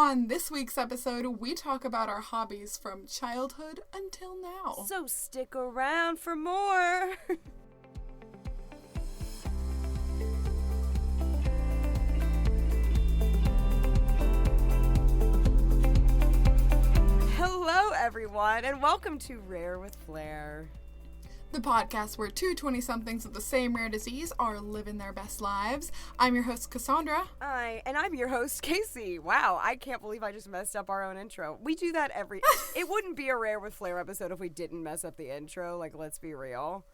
On this week's episode, we talk about our hobbies from childhood until now. So stick around for more. Hello, everyone, and welcome to Rare with Flair, the podcast where two 20-somethings with the same rare disease are living their best lives. I'm your host, Cassandra. And I'm your host, Casey. Wow, I can't believe I just messed up our own intro. We do that It wouldn't be a Rare with Flair episode if we didn't mess up the intro, like, let's be real.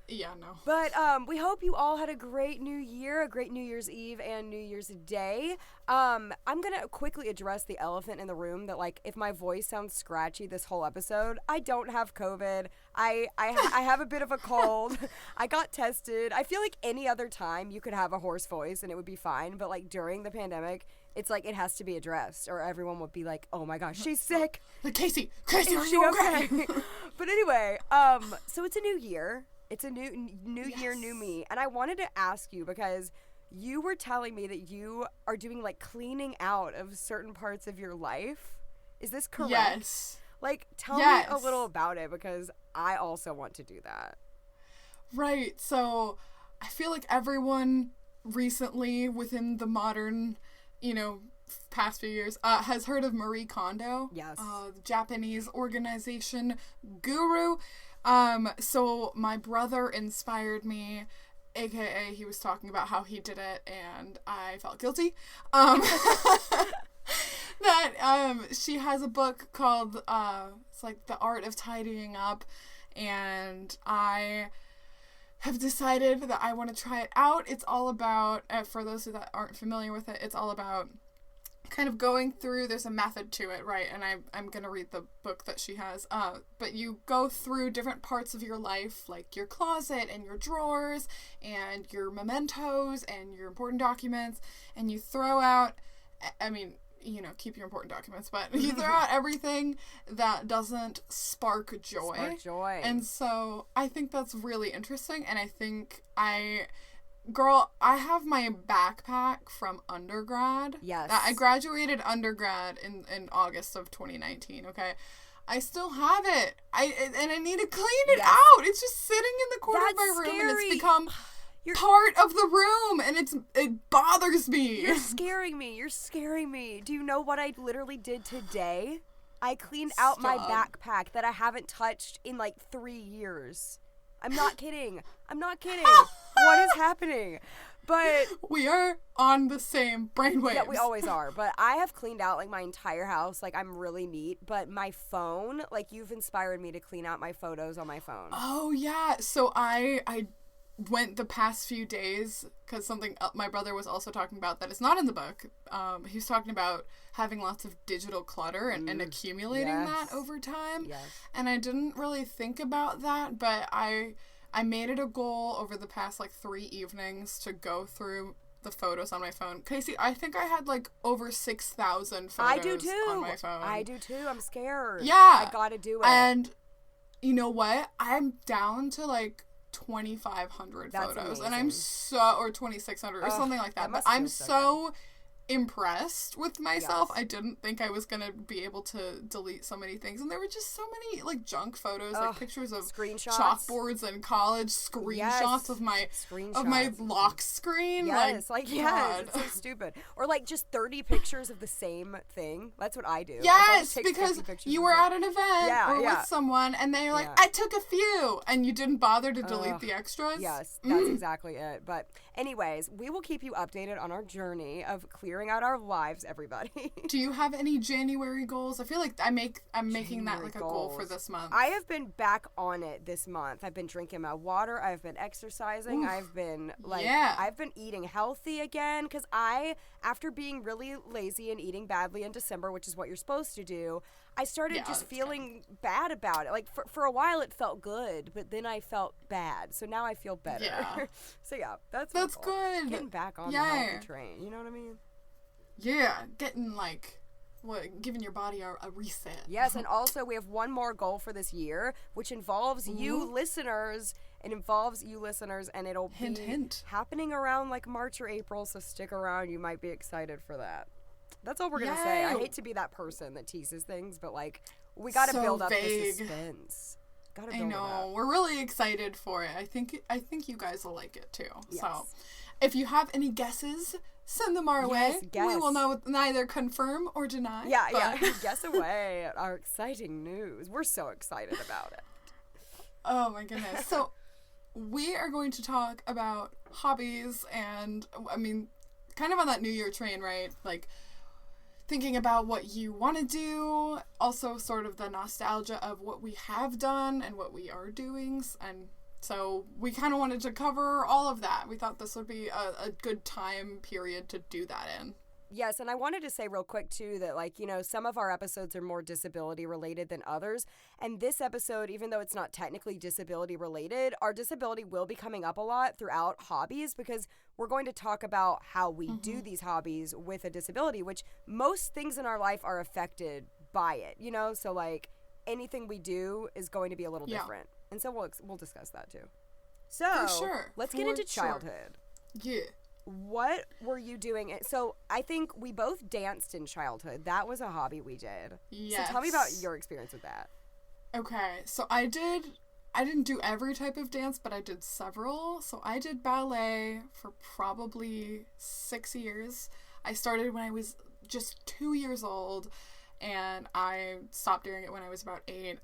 Yeah, no. But we hope you all had a great New Year, a great New Year's Eve and New Year's Day. I'm going to quickly address the elephant in the room that, like, if my voice sounds scratchy this whole episode, I don't have COVID. I have a bit of a cold. I got tested. I feel like any other time you could have a hoarse voice and it would be fine. But, like, during the pandemic, it's like it has to be addressed or everyone would be like, oh, my gosh, she's sick. Casey, are you okay? But anyway, so it's a new year. It's a new yes. Year, new me. And I wanted to ask you because you were telling me that you are doing, like, cleaning out of certain parts of your life. Is this correct? Yes. Like, tell me a little about it because I also want to do that. Right. So I feel like everyone recently within the modern, past few years, has heard of Marie Kondo. Yes. The Japanese organization guru. So my brother inspired me, aka he was talking about how he did it and I felt guilty. That she has a book called it's like The Art of Tidying Up, and I have decided that I want to try it out. It's all about, for those that aren't familiar with it, it's all about kind of going through, there's a method to it, right? And I'm going to read the book that she has. But you go through different parts of your life, like your closet and your drawers and your mementos and your important documents, and you throw out, keep your important documents, but you throw out everything that doesn't spark joy. And so I think that's really interesting, and I think I have my backpack from undergrad. Yes. I graduated undergrad in August of 2019, okay? I still have it. And I need to clean it out. It's just sitting in the corner of my room, scary. And it's become part of the room, and it bothers me. You're scaring me. Do you know what I literally did today? I cleaned out my backpack that I haven't touched in like 3 years. I'm not kidding. What is happening? But we are on the same brainwaves. Yeah, we always are. But I have cleaned out, like, my entire house. Like, I'm really neat. But my phone, like, you've inspired me to clean out my photos on my phone. Oh, yeah. So I went the past few days, because something my brother was also talking about that is not in the book. He was talking about having lots of digital clutter and accumulating that over time. Yes. And I didn't really think about that, but I made it a goal over the past, like, 3 evenings to go through the photos on my phone. Casey, I think I had, like, over 6,000 photos I do too. on my phone. I do too. I'm scared. Yeah. I gotta do it. And you know what? I'm down to, like, 2,500 photos. Amazing. And I'm or 2,600 or something like that. But I'm so impressed with myself. Yes. I didn't think I was gonna be able to delete so many things, and there were just so many, like, junk photos, like pictures of chalkboards in college, screenshots of my lock screen. Yes, it's so stupid. Or, like, just 30 pictures of the same thing. That's what I do. Yes, because you were at an event or with someone, and they're like, I took a few, and you didn't bother to delete the extras. Yes, that's exactly it. But anyways, we will keep you updated on our journey of clearing out our lives, everybody. Do you have any January goals? I feel like I'm making that, like, a goal for this month. I have been back on it this month. I've been drinking my water. I've been exercising. I've been I've been eating healthy again, because after being really lazy and eating badly in December, which is what you're supposed to do, I started just feeling bad about it. Like, for a while it felt good, but then I felt bad. So now I feel better. Yeah. So yeah, that's good. Getting back on the healthy train. You know what I mean? Yeah, getting, like, giving your body a reset. Yes, and also we have one more goal for this year, which involves you listeners. It involves you listeners, and it'll be happening around, like, March or April, so stick around. You might be excited for that. That's all we're going to say. I Yay. hate to be that person that teases things, but, like, we got to So build up the vague. suspense. Gotta I build it know. up. We're really excited for it. I think you guys will like it too. Yes. So, if you have any guesses, send them our way. Guess. We will neither confirm or deny. Yeah, but... yeah. Guess away at our exciting news. We're so excited about it. Oh my goodness. So, we are going to talk about hobbies and, I mean, kind of on that New Year train, right? Like, thinking about what you want to do, also sort of the nostalgia of what we have done and what we are doing, and so we kind of wanted to cover all of that. We thought this would be a good time period to do that in. Yes, and I wanted to say real quick, too, that, like, you know, some of our episodes are more disability related than others. And this episode, even though it's not technically disability related, our disability will be coming up a lot throughout hobbies because we're going to talk about how we do these hobbies with a disability, which most things in our life are affected by it, you know? So, like, anything we do is going to be a little different. And so we'll discuss that, too. So, let's get into childhood. Yeah. What were you doing? So I think we both danced in childhood. That was a hobby we did. Yes. So tell me about your experience with that. Okay, so I didn't do every type of dance, but I did several. So I did ballet for probably 6 years. I started when I was just 2 years old, and I stopped doing it when I was about 8.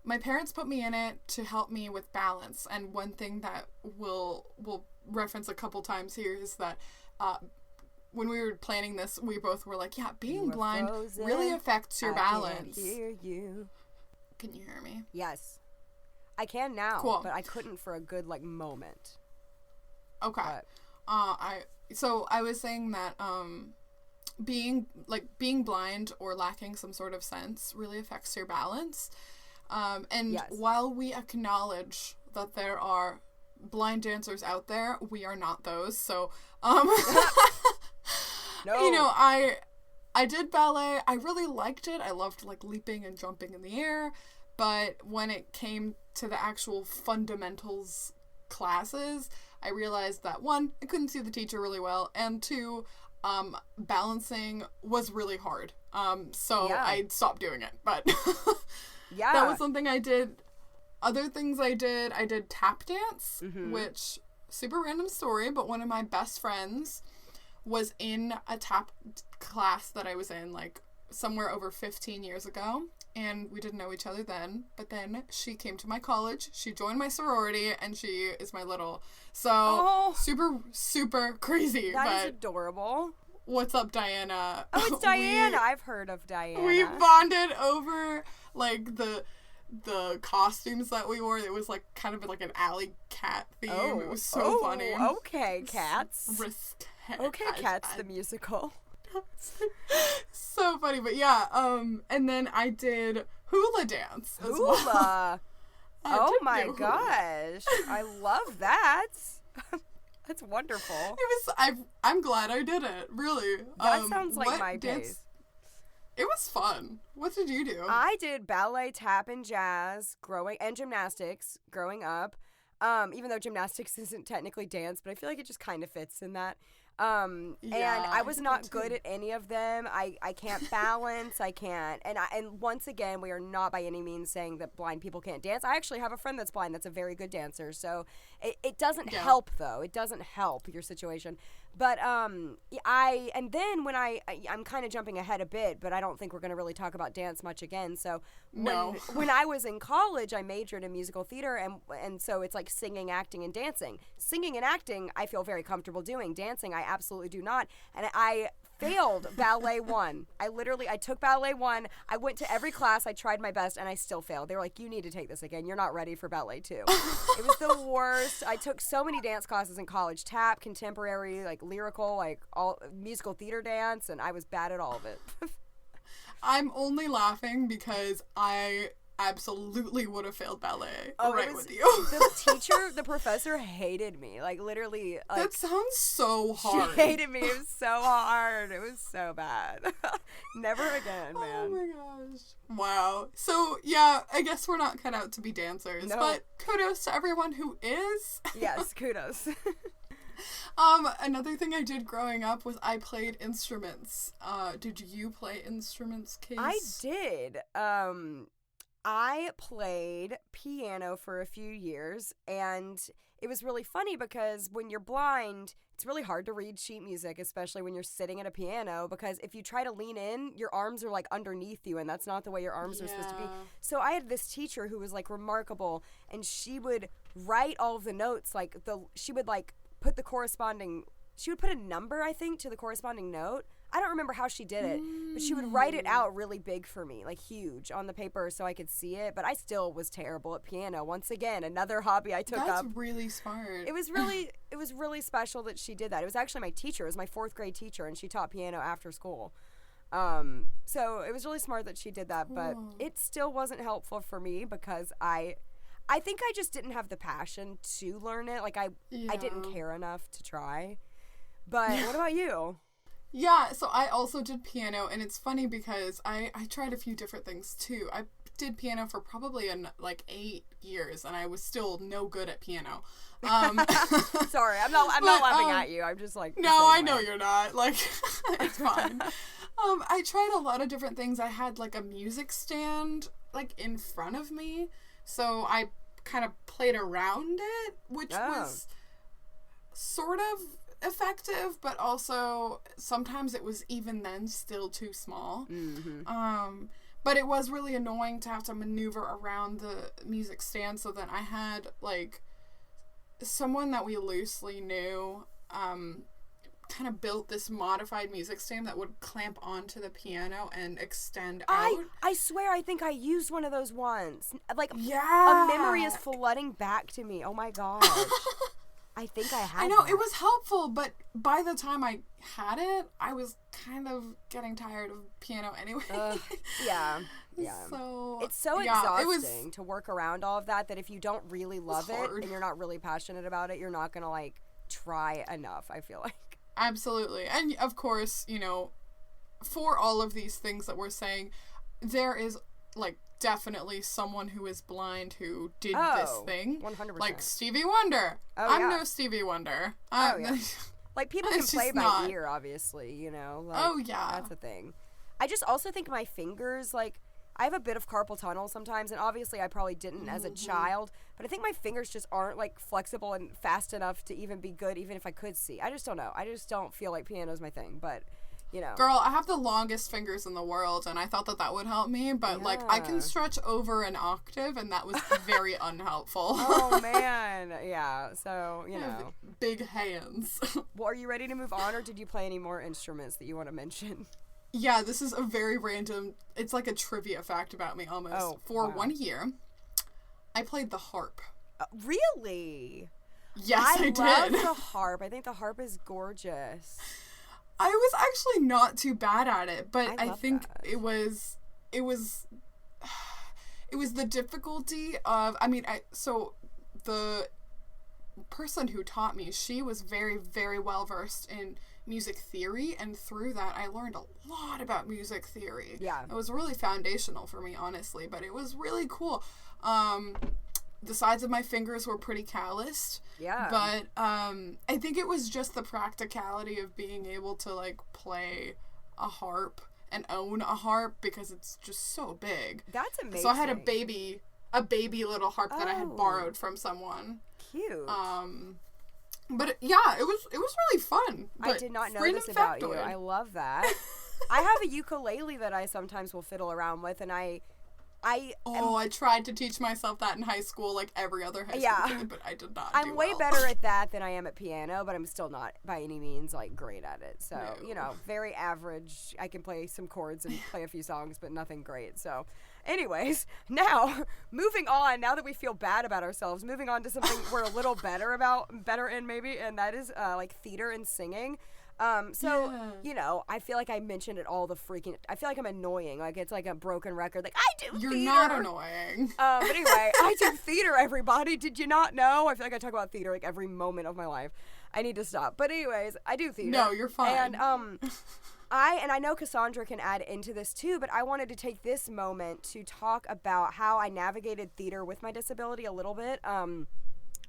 My parents put me in it to help me with balance, and one thing that we'll reference a couple times here is that when we were planning this, we both were like, yeah, being blind really affects your balance. I can't hear you. Can you hear me? Yes. I can now, Cool. but I couldn't for a good, like, moment. Okay. But, I was saying that being blind or lacking some sort of sense really affects your balance. And while we acknowledge that there are blind dancers out there, we are not those. So, no. You know, I did ballet. I really liked it. I loved, like, leaping and jumping in the air. But when it came to the actual fundamentals classes, I realized that, one, I couldn't see the teacher really well, and two, balancing was really hard. So I stopped doing it. But that was something I did. Other things I did tap dance, which, super random story, but one of my best friends was in a tap class that I was in, like, somewhere over 15 years ago, and we didn't know each other then, but then she came to my college, she joined my sorority, and she is my little, so, super, super crazy. That is adorable. What's up, Diana? Oh, it's Diana. I've heard of Diana. We bonded over, like, the costumes that we wore. It was, like, kind of like an alley cat theme. It was so funny. Okay, Cats. Okay, Cats, the musical. So funny, but yeah, and then I did hula dance as well. Oh my gosh. I love that. That's wonderful. I'm glad I did it, really. That sounds like my taste. It was fun. What did you do? I did ballet, tap, and jazz and gymnastics growing up. Even though gymnastics isn't technically dance, but I feel like it just kind of fits in that. And I was not good at any of them. I can't balance. I can't. And once again, we are not by any means saying that blind people can't dance. I actually have a friend that's blind that's a very good dancer. So it doesn't help, though. It doesn't help your situation. But I'm kind of jumping ahead a bit, but I don't think we're going to really talk about dance much again. So when I was in college, I majored in musical theater, and so it's like singing, acting, and dancing. Singing and acting, I feel very comfortable doing. Dancing, I absolutely do not. And I failed ballet 1. I took ballet 1. I went to every class. I tried my best, and I still failed. They were like, you need to take this again. You're not ready for ballet 2. It was the worst. I took so many dance classes in college. Tap, contemporary, like lyrical, like all musical theater dance, and I was bad at all of it. I'm only laughing because I absolutely would have failed ballet with you. The professor hated me. Like, literally. Like, that sounds so hard. She hated me. It was so hard. It was so bad. Never again, man. Oh my gosh. Wow. So, yeah, I guess we're not cut out to be dancers. No. But kudos to everyone who is. Yes, kudos. Another thing I did growing up was I played instruments. Did you play instruments, Case? I did. I played piano for a few years, and it was really funny because when you're blind, it's really hard to read sheet music, especially when you're sitting at a piano, because if you try to lean in, your arms are like underneath you, and that's not the way your arms are supposed to be. So I had this teacher who was like remarkable, and she would write all of the notes, she would put a number, I think, to the corresponding note. I don't remember how she did it, but she would write it out really big for me, like huge on the paper so I could see it. But I still was terrible at piano. Once again, another hobby I took up. That's really smart. It was really special that she did that. It was actually my teacher. It was my 4th grade teacher, and she taught piano after school. So it was really smart that she did that, but it still wasn't helpful for me because I think I just didn't have the passion to learn it. Like I didn't care enough to try. But what about you? Yeah, so I also did piano, and it's funny because I tried a few different things too. I did piano for probably 8 years, and I was still no good at piano. Sorry, I'm not laughing at you. I'm just like, no, I know you're not. Like, it's fine. I tried a lot of different things. I had like a music stand like in front of me, so I kind of played around it, which was sort of effective, but also sometimes it was even then still too small. But it was really annoying to have to maneuver around the music stand, so then I had like someone that we loosely knew kind of built this modified music stand that would clamp onto the piano and extend out. I swear I think I used one of those once. Like, yeah, a memory is flooding back to me. Oh my gosh. I think I had I know, that. it was helpful, but by the time I had it, I was kind of getting tired of piano anyway. Yeah. So, it's so exhausting to work around all of that if you don't really love it and you're not really passionate about it, you're not going to, like, try enough, I feel like. Absolutely. And, of course, you know, for all of these things that we're saying, there is, like, definitely someone who is blind who did this thing. 100%. Like Stevie Wonder. I'm no Stevie Wonder. Like, people can play by ear, obviously, you know? Like, that's a thing. I just also think my fingers, like, I have a bit of carpal tunnel sometimes, and obviously I probably didn't as a child, but I think my fingers just aren't, like, flexible and fast enough to even be good, even if I could see. I just don't know. I just don't feel like piano's my thing, but... You know. Girl, I have the longest fingers in the world, and I thought that would help me, but, like, I can stretch over an octave, and that was very unhelpful. Oh, man. Yeah, so, you know. Big hands. Well, are you ready to move on, or did you play any more instruments that you want to mention? Yeah, this is a very random, it's like a trivia fact about me, almost. For 1 year, I played the harp. Really? Yes, I did. I love the harp. I think the harp is gorgeous. I was actually not too bad at it, but I think it was the difficulty of, so the person who taught me, she was very, very well versed in music theory, and through that I learned a lot about music theory. Yeah. It was really foundational for me, honestly, but it was really cool. The sides of my fingers were pretty calloused. Yeah. But I think it was just the practicality of being able to, like, play a harp and own a harp because it's just so big. That's amazing. So I had a baby little harp that I had borrowed from someone. Cute. But yeah, it was really fun. I did not know this about you. I love that. I have a ukulele that I sometimes will fiddle around with, and I tried to teach myself that in high school, like every other high school kid, but I did not. I'm way better at that than I am at piano, but I'm still not by any means like great at it. So, you know, very average. I can play some chords and play a few songs, but nothing great. So, anyways, now moving on. Now that we feel bad about ourselves, moving on to something we're a little better in maybe, and that is like theater and singing. You know, I feel like I mentioned it all the freaking... I feel like I'm annoying. Like, it's like a broken record. Like, I do theater! You're not annoying. But anyway, I do theater, everybody. Did you not know? I feel like I talk about theater, like, every moment of my life. I need to stop. But anyways, I do theater. No, you're fine. And, I know Cassandra can add into this, too, but I wanted to take this moment to talk about how I navigated theater with my disability a little bit.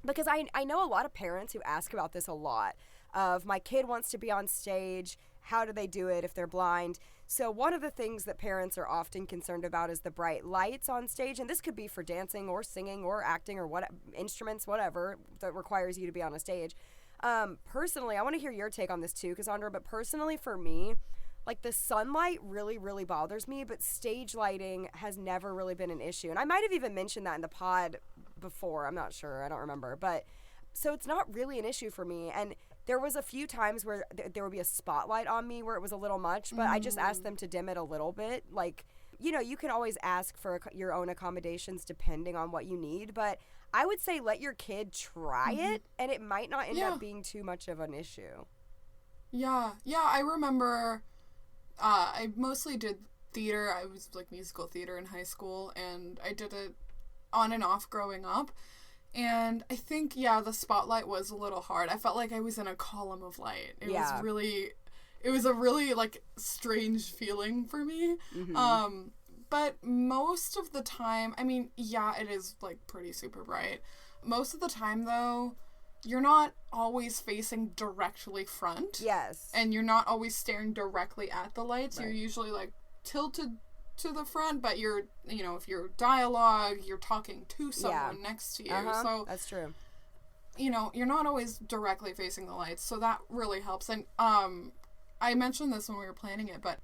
Because I know a lot of parents who ask about this a lot. of my kid wants to be on stage. How do they do it if they're blind? So one of the things that parents are often concerned about is the bright lights on stage. And this could be for dancing or singing or acting or what instruments, whatever, that requires you to be on a stage. Personally, I want to hear your take on this too, Cassandra, but personally for me, like the sunlight really, really bothers me, but stage lighting has never really been an issue. And I might have even mentioned that in the pod before. I'm not sure. I don't remember. But so it's not really an issue for me. And there was a few times where there would be a spotlight on me where it was a little much, but I just asked them to dim it a little bit. Like, you know, you can always ask for your own accommodations depending on what you need, but I would say let your kid try it, and it might not end up being too much of an issue. Yeah, I remember I mostly did theater. I was like musical theater in high school, and I did it on and off growing up. And I think, the spotlight was a little hard. I felt like I was in a column of light. It was a really, like, strange feeling for me. But most of the time, I mean, it is, like, pretty super bright. Most of the time, though, you're not always facing directly front. Yes. And you're not always staring directly at the lights. Right. You're usually, like, tilted to the front, but you're, if you're dialogue, you're talking to someone next to you. So that's true. You're not always directly facing the lights, so that really helps. And I mentioned this when we were planning it, but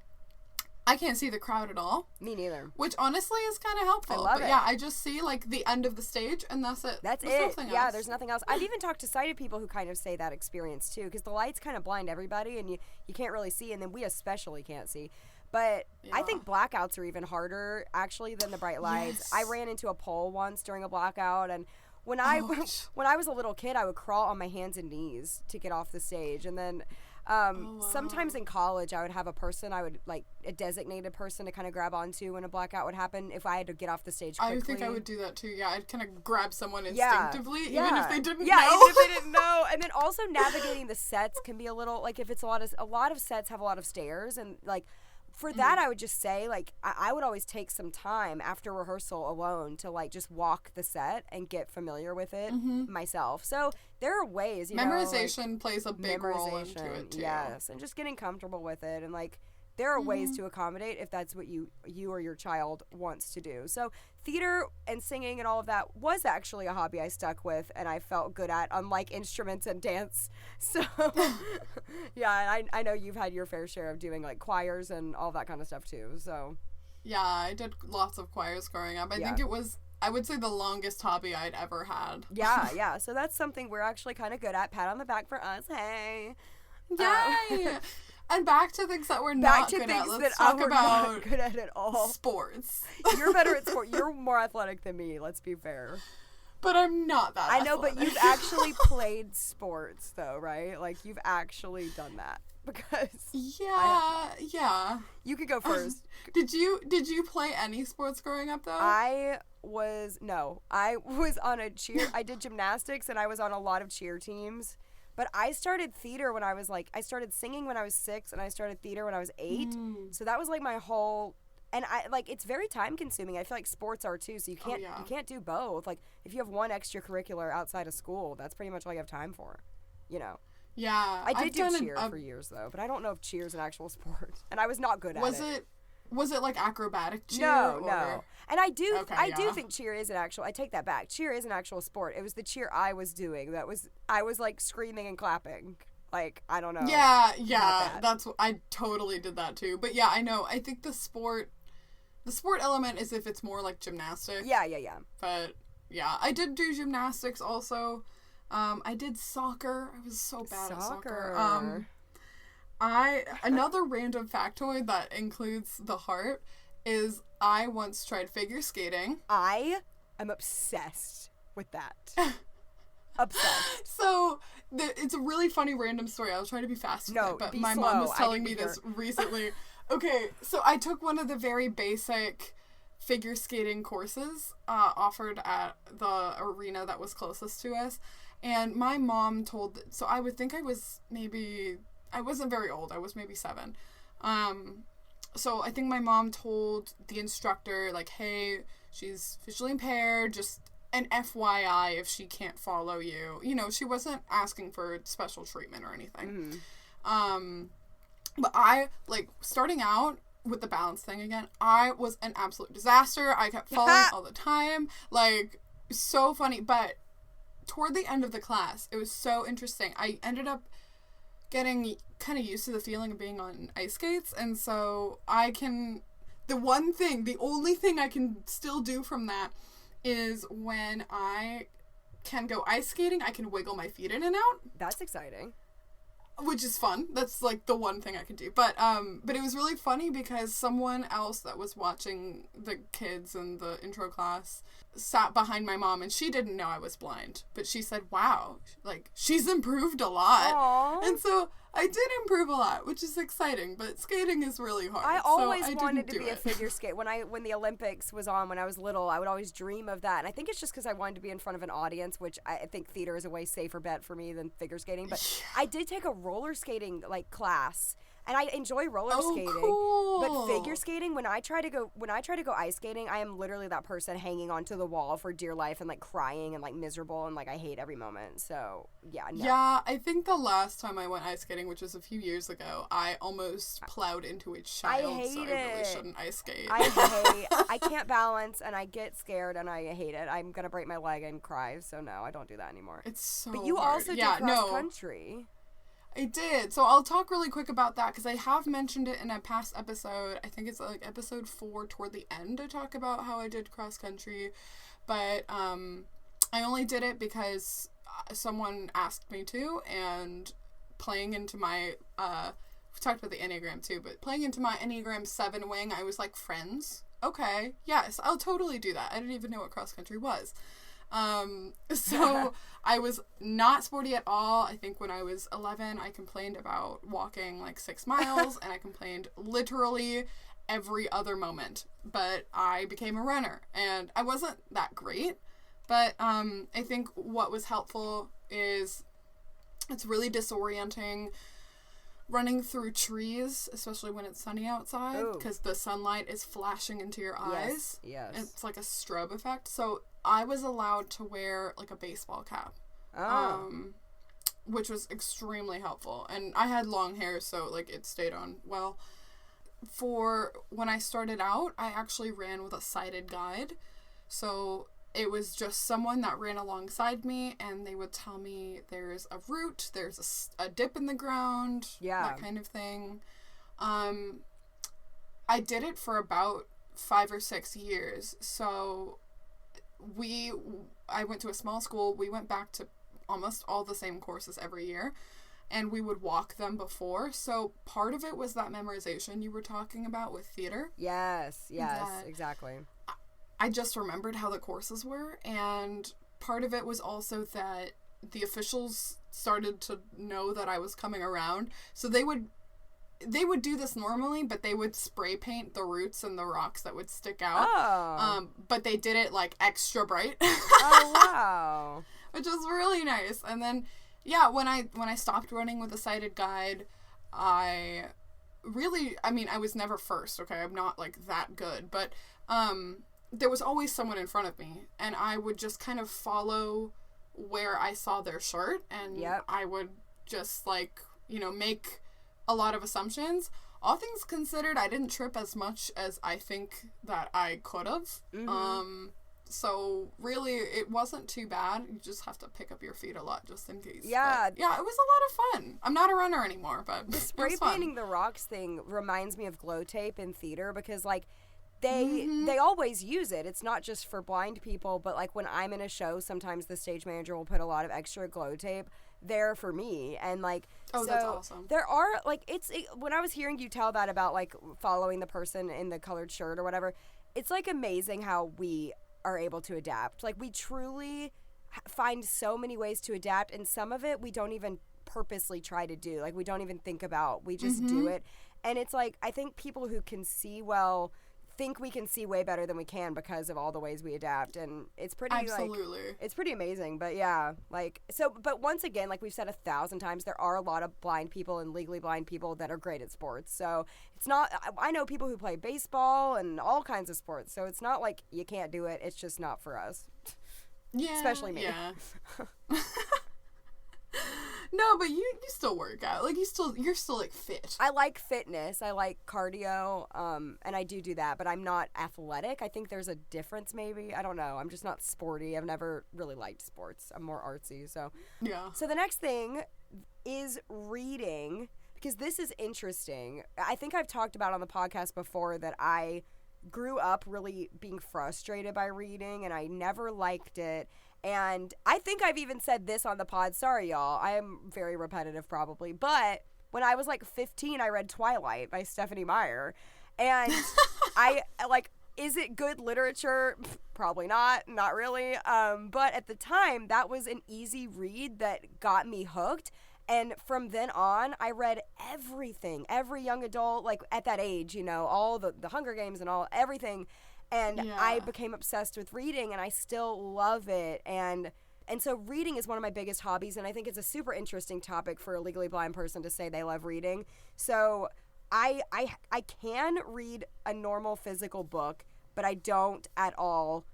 I can't see the crowd at all. Me neither. Which honestly is kind of helpful. I love it. I just see like the end of the stage, and that's it. There's nothing else. There's nothing else. I've even talked to sighted people who kind of say that experience too, because the lights kind of blind everybody, and you can't really see, and then we especially can't see. But I think blackouts are even harder, actually, than the bright lights. Yes. I ran into a pole once during a blackout, and when I was a little kid, I would crawl on my hands and knees to get off the stage. And then sometimes in college, I would have a designated person to kind of grab onto when a blackout would happen if I had to get off the stage quickly. I think I would do that, too. Yeah, I'd kind of grab someone instinctively, even if they didn't know. Yeah, even if they didn't know. And then also navigating the sets can be a little, like, if it's a lot of sets have a lot of stairs, and, like, for that, I would just say, like, I would always take some time after rehearsal alone to, like, just walk the set and get familiar with it myself. So there are ways, memorization plays a big role into it, too. Yes, and just getting comfortable with it. And, like, there are ways to accommodate if that's what you or your child wants to do. So theater and singing and all of that was actually a hobby I stuck with and I felt good at, unlike instruments and dance. So I know you've had your fair share of doing like choirs and all that kind of stuff too. So I did lots of choirs growing up. I think it was, I would say, the longest hobby I'd ever had. Yeah. So that's something we're actually kind of good at. Pat on the back for us. Hey. Yay! And back to things that we're not good at. Let's talk about not good at all. Sports. You're better at sport. You're more athletic than me. Let's be fair. But I'm not that athletic. I know, but you've actually played sports, though, right? Like, you've actually done that. Because yeah. You could go first. Did you play any sports growing up, though? I was on a cheer. I did gymnastics, and I was on a lot of cheer teams. But I started theater when I was I started singing when I was 6, and I started theater when I was 8. So that was like my whole, and it's very time consuming. I feel like sports are too. So you can't do both. Like if you have one extracurricular outside of school, that's pretty much all you have time for, Yeah. I did do cheer for years though, but I don't know if cheer is an actual sport, and I was not good at it. Was it like acrobatic cheer? No. And I do think cheer is an actual, I take that back. Cheer is an actual sport. It was the cheer I was doing I was like screaming and clapping. Like, I don't know. Yeah. I totally did that too. But I know. I think the sport element is if it's more like gymnastics. Yeah. But I did do gymnastics also. I did soccer. I was so bad at soccer. Another random factoid that includes the heart is I once tried figure skating. I am obsessed with that. Obsessed. So it's a really funny random story. I'll try to be fast with it, but my mom was telling me this recently. Okay, so I took one of the very basic figure skating courses offered at the arena that was closest to us, and my mom so I would think I wasn't very old. I was maybe 7. So I think my mom told the instructor, like, hey, she's visually impaired. Just an FYI if she can't follow you. You know, she wasn't asking for special treatment or anything. But I, like, starting out with the balance thing again, I was an absolute disaster. I kept falling all the time. Like, so funny. But toward the end of the class, it was so interesting. I ended up getting kind of used to the feeling of being on ice skates. And so the only thing I can still do from that is when I can go ice skating, I can wiggle my feet in and out. That's exciting. Which is fun. That's, like, the one thing I can do. But it was really funny because someone else that was watching the kids in the intro class sat behind my mom, and she didn't know I was blind. But she said, wow, like, she's improved a lot. Aww. And so I did improve a lot, which is exciting, but skating is really hard. I always wanted to be a figure skate. When the Olympics was on when I was little, I would always dream of that. And I think it's just because I wanted to be in front of an audience, which I think theater is a way safer bet for me than figure skating. But I did take a roller skating, like, class. And I enjoy roller skating, cool. But figure skating, when I try to go ice skating, I am literally that person hanging onto the wall for dear life and, like, crying and, like, miserable and, like, I hate every moment. So yeah, no. Yeah, I think the last time I went ice skating, which was a few years ago, I almost plowed into a child. I hate so I really shouldn't ice skate. I can't balance and I get scared and I hate it. I'm gonna break my leg and cry. So no, I don't do that anymore. It's so. But you hard. also did cross country. I did. So I'll talk really quick about that because I have mentioned it in a past episode. I think it's like episode 4 toward the end. I talk about how I did cross country, but I only did it because someone asked me to, and playing into my we talked about the Enneagram too, but playing into my Enneagram 7 wing, I was like, friends? Okay, yes, I'll totally do that. I didn't even know what cross country was. So I was not sporty at all. I think when I was 11, I complained about walking like 6 miles, and I complained literally every other moment. But I became a runner, and I wasn't that great. But I think what was helpful is it's really disorienting running through trees, especially when it's sunny outside, because the sunlight is flashing into your eyes. Yes. It's like a strobe effect. So I was allowed to wear like a baseball cap, which was extremely helpful. And I had long hair, so like it stayed on well. For when I started out, I actually ran with a sighted guide. So it was just someone that ran alongside me, and they would tell me there's a root, there's a dip in the ground, that kind of thing. I did it for about 5 or 6 years. So I went to a small school. We went back to almost all the same courses every year, and we would walk them before. So part of it was that memorization you were talking about with theater. Yes, exactly. I just remembered how the courses were, and part of it was also that the officials started to know that I was coming around. So they would do this normally, but they would spray paint the roots and the rocks that would stick out. Oh. But they did it like extra bright. Oh, wow. Which was really nice. And then, yeah, when I stopped running with a sighted guide, I was never first, okay? I'm not like that good, but there was always someone in front of me, and I would just kind of follow where I saw their shirt, and I would just like, make a lot of assumptions. All things considered, I didn't trip as much as I think that I could have. Mm-hmm. So really, it wasn't too bad. You just have to pick up your feet a lot just in case. Yeah. But, yeah, it was a lot of fun. I'm not a runner anymore, but the spray painting the rocks thing reminds me of glow tape in theater, because like they always use it. It's not just for blind people, but like when I'm in a show, sometimes the stage manager will put a lot of extra glow tape there for me, and like that's awesome. There are like when I was hearing you tell that about like following the person in the colored shirt or whatever, it's like amazing how we are able to adapt. Like we truly find so many ways to adapt, and some of it we don't even purposely try to do. Like we don't even think about. We just do it, and it's like I think people who can see well think we can see way better than we can because of all the ways we adapt, and it's pretty it's pretty amazing. But yeah, like but once again, like we've said 1,000 times, there are a lot of blind people and legally blind people that are great at sports. So it's not, I know people who play baseball and all kinds of sports, so it's not like you can't do it, it's just not for us. Yeah. Especially me. Yeah. No, but you still work out. Like, you're still like fit. I like fitness. I like cardio, and I do that, but I'm not athletic. I think there's a difference maybe. I don't know. I'm just not sporty. I've never really liked sports. I'm more artsy, so. Yeah. So the next thing is reading, because this is interesting. I think I've talked about on the podcast before that I grew up really being frustrated by reading, and I never liked it. And I think I've even said this on the pod. Sorry, y'all. I am very repetitive probably. But when I was like 15, I read Twilight by Stephanie Meyer. And I, like, is it good literature? Probably not. Not really. But at the time, that was an easy read that got me hooked. And from then on, I read everything. Every young adult, like, at that age, you know, all the Hunger Games and everything. And I became obsessed with reading, and I still love it. And so reading is one of my biggest hobbies, and I think it's a super interesting topic for a legally blind person to say they love reading. So I can read a normal physical book, but I don't at all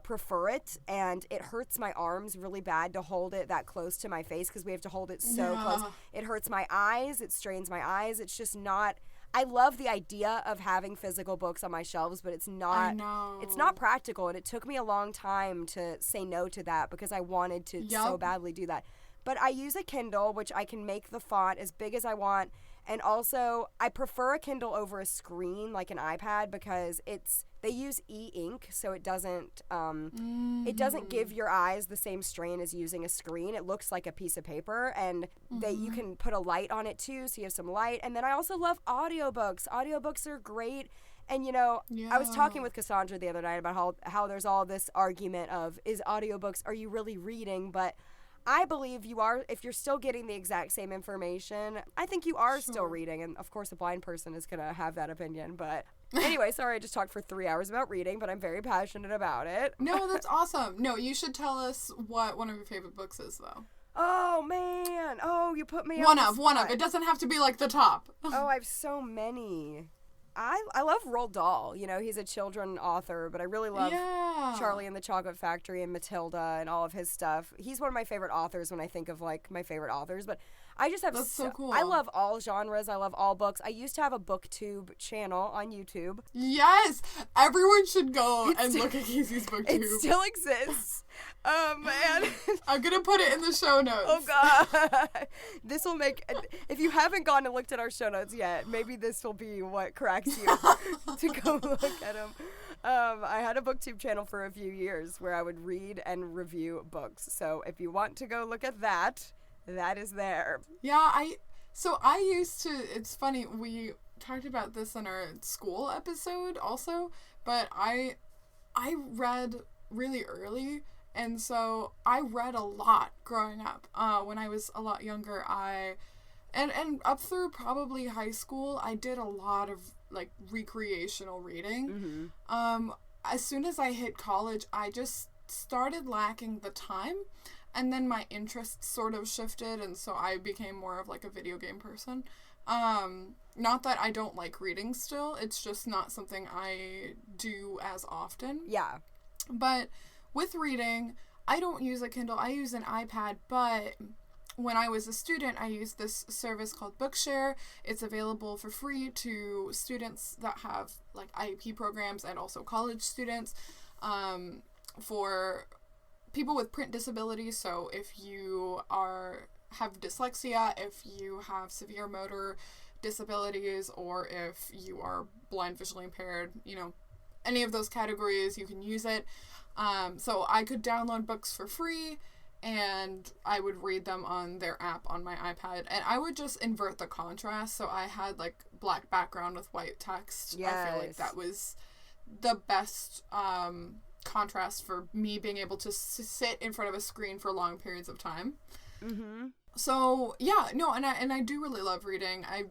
prefer it, and it hurts my arms really bad to hold it that close to my face because we have to hold it so close. It hurts my eyes. It strains my eyes. It's just not... I love the idea of having physical books on my shelves, but it's not practical, and it took me a long time to say no to that because I wanted to so badly do that. But I use a Kindle, which I can make the font as big as I want, and also I prefer a Kindle over a screen like an iPad because they use e-ink, so it doesn't give your eyes the same strain as using a screen. It looks like a piece of paper, and you can put a light on it too, so you have some light. And then I also love audiobooks. Audiobooks are great. And, you know, I was talking with Cassandra the other night about how there's all this argument of, is audiobooks, are you really reading? But I believe you are. If you're still getting the exact same information, I think you are still reading. And, of course, a blind person is going to have that opinion. But anyway, sorry, I just talked for 3 hours about reading, but I'm very passionate about it. No, that's awesome. No, you should tell us what one of your favorite books is, though. Oh, man. Oh, you put me on the spot. One of. It doesn't have to be, like, the top. Oh, I have so many. I love Roald Dahl. You know, he's a children author, but I really love Charlie and the Chocolate Factory and Matilda and all of his stuff. He's one of my favorite authors when I think of, like, my favorite authors, but I just have That's so cool. I love all genres. I love all books. I used to have a BookTube channel on YouTube. Yes! Everyone should go and look at Casey's BookTube. It still exists. Man. I'm gonna put it in the show notes. Oh, God. This will make... If you haven't gone and looked at our show notes yet, maybe this will be what cracks you to go look at them. I had a BookTube channel for a few years where I would read and review books. So if you want to go look at that... That is there. Yeah, I used to, it's funny, we talked about this in our school episode also, but I read really early, and so I read a lot growing up. When I was a lot younger, and up through probably high school, I did a lot of, like, recreational reading. Mm-hmm. As soon as I hit college, I just started lacking the time. And then my interests sort of shifted, and so I became more of, like, a video game person. Not that I don't like reading still. It's just not something I do as often. Yeah. But with reading, I don't use a Kindle. I use an iPad, but when I was a student, I used this service called Bookshare. It's available for free to students that have, like, IEP programs and also college students for... people with print disabilities, so if you have dyslexia, if you have severe motor disabilities, or if you are blind, visually impaired, you know, any of those categories, you can use it. So I could download books for free, and I would read them on their app on my iPad, and I would just invert the contrast, so I had, like, black background with white text. Yes. I feel like that was the best, contrast for me being able to sit in front of a screen for long periods of time. Mm-hmm. So yeah, no, and I do really love reading. I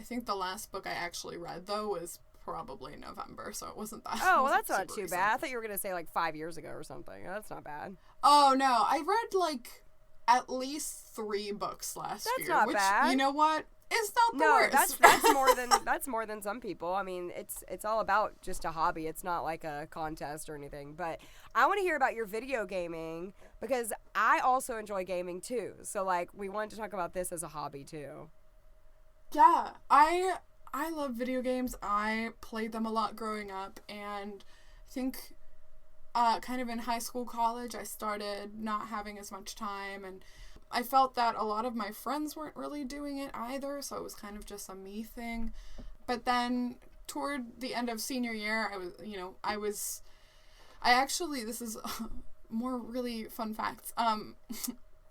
think the last book I actually read though was probably November, so it wasn't that. Oh, well, that's not too bad. I thought you were gonna say like 5 years ago or something. That's not bad. Oh no, I read like at least 3 books last year. That's not bad. You know what? is not the No, worst. that's more than some people. I mean, it's all about just a hobby. It's not like a contest or anything. But I want to hear about your video gaming because I also enjoy gaming too. So like, we wanted to talk about this as a hobby too. Yeah, I love video games. I played them a lot growing up, and I think kind of in high school, college, I started not having as much time, and I felt that a lot of my friends weren't really doing it either, so it was kind of just a me thing. But then toward the end of senior year, I actually, this is more really fun facts.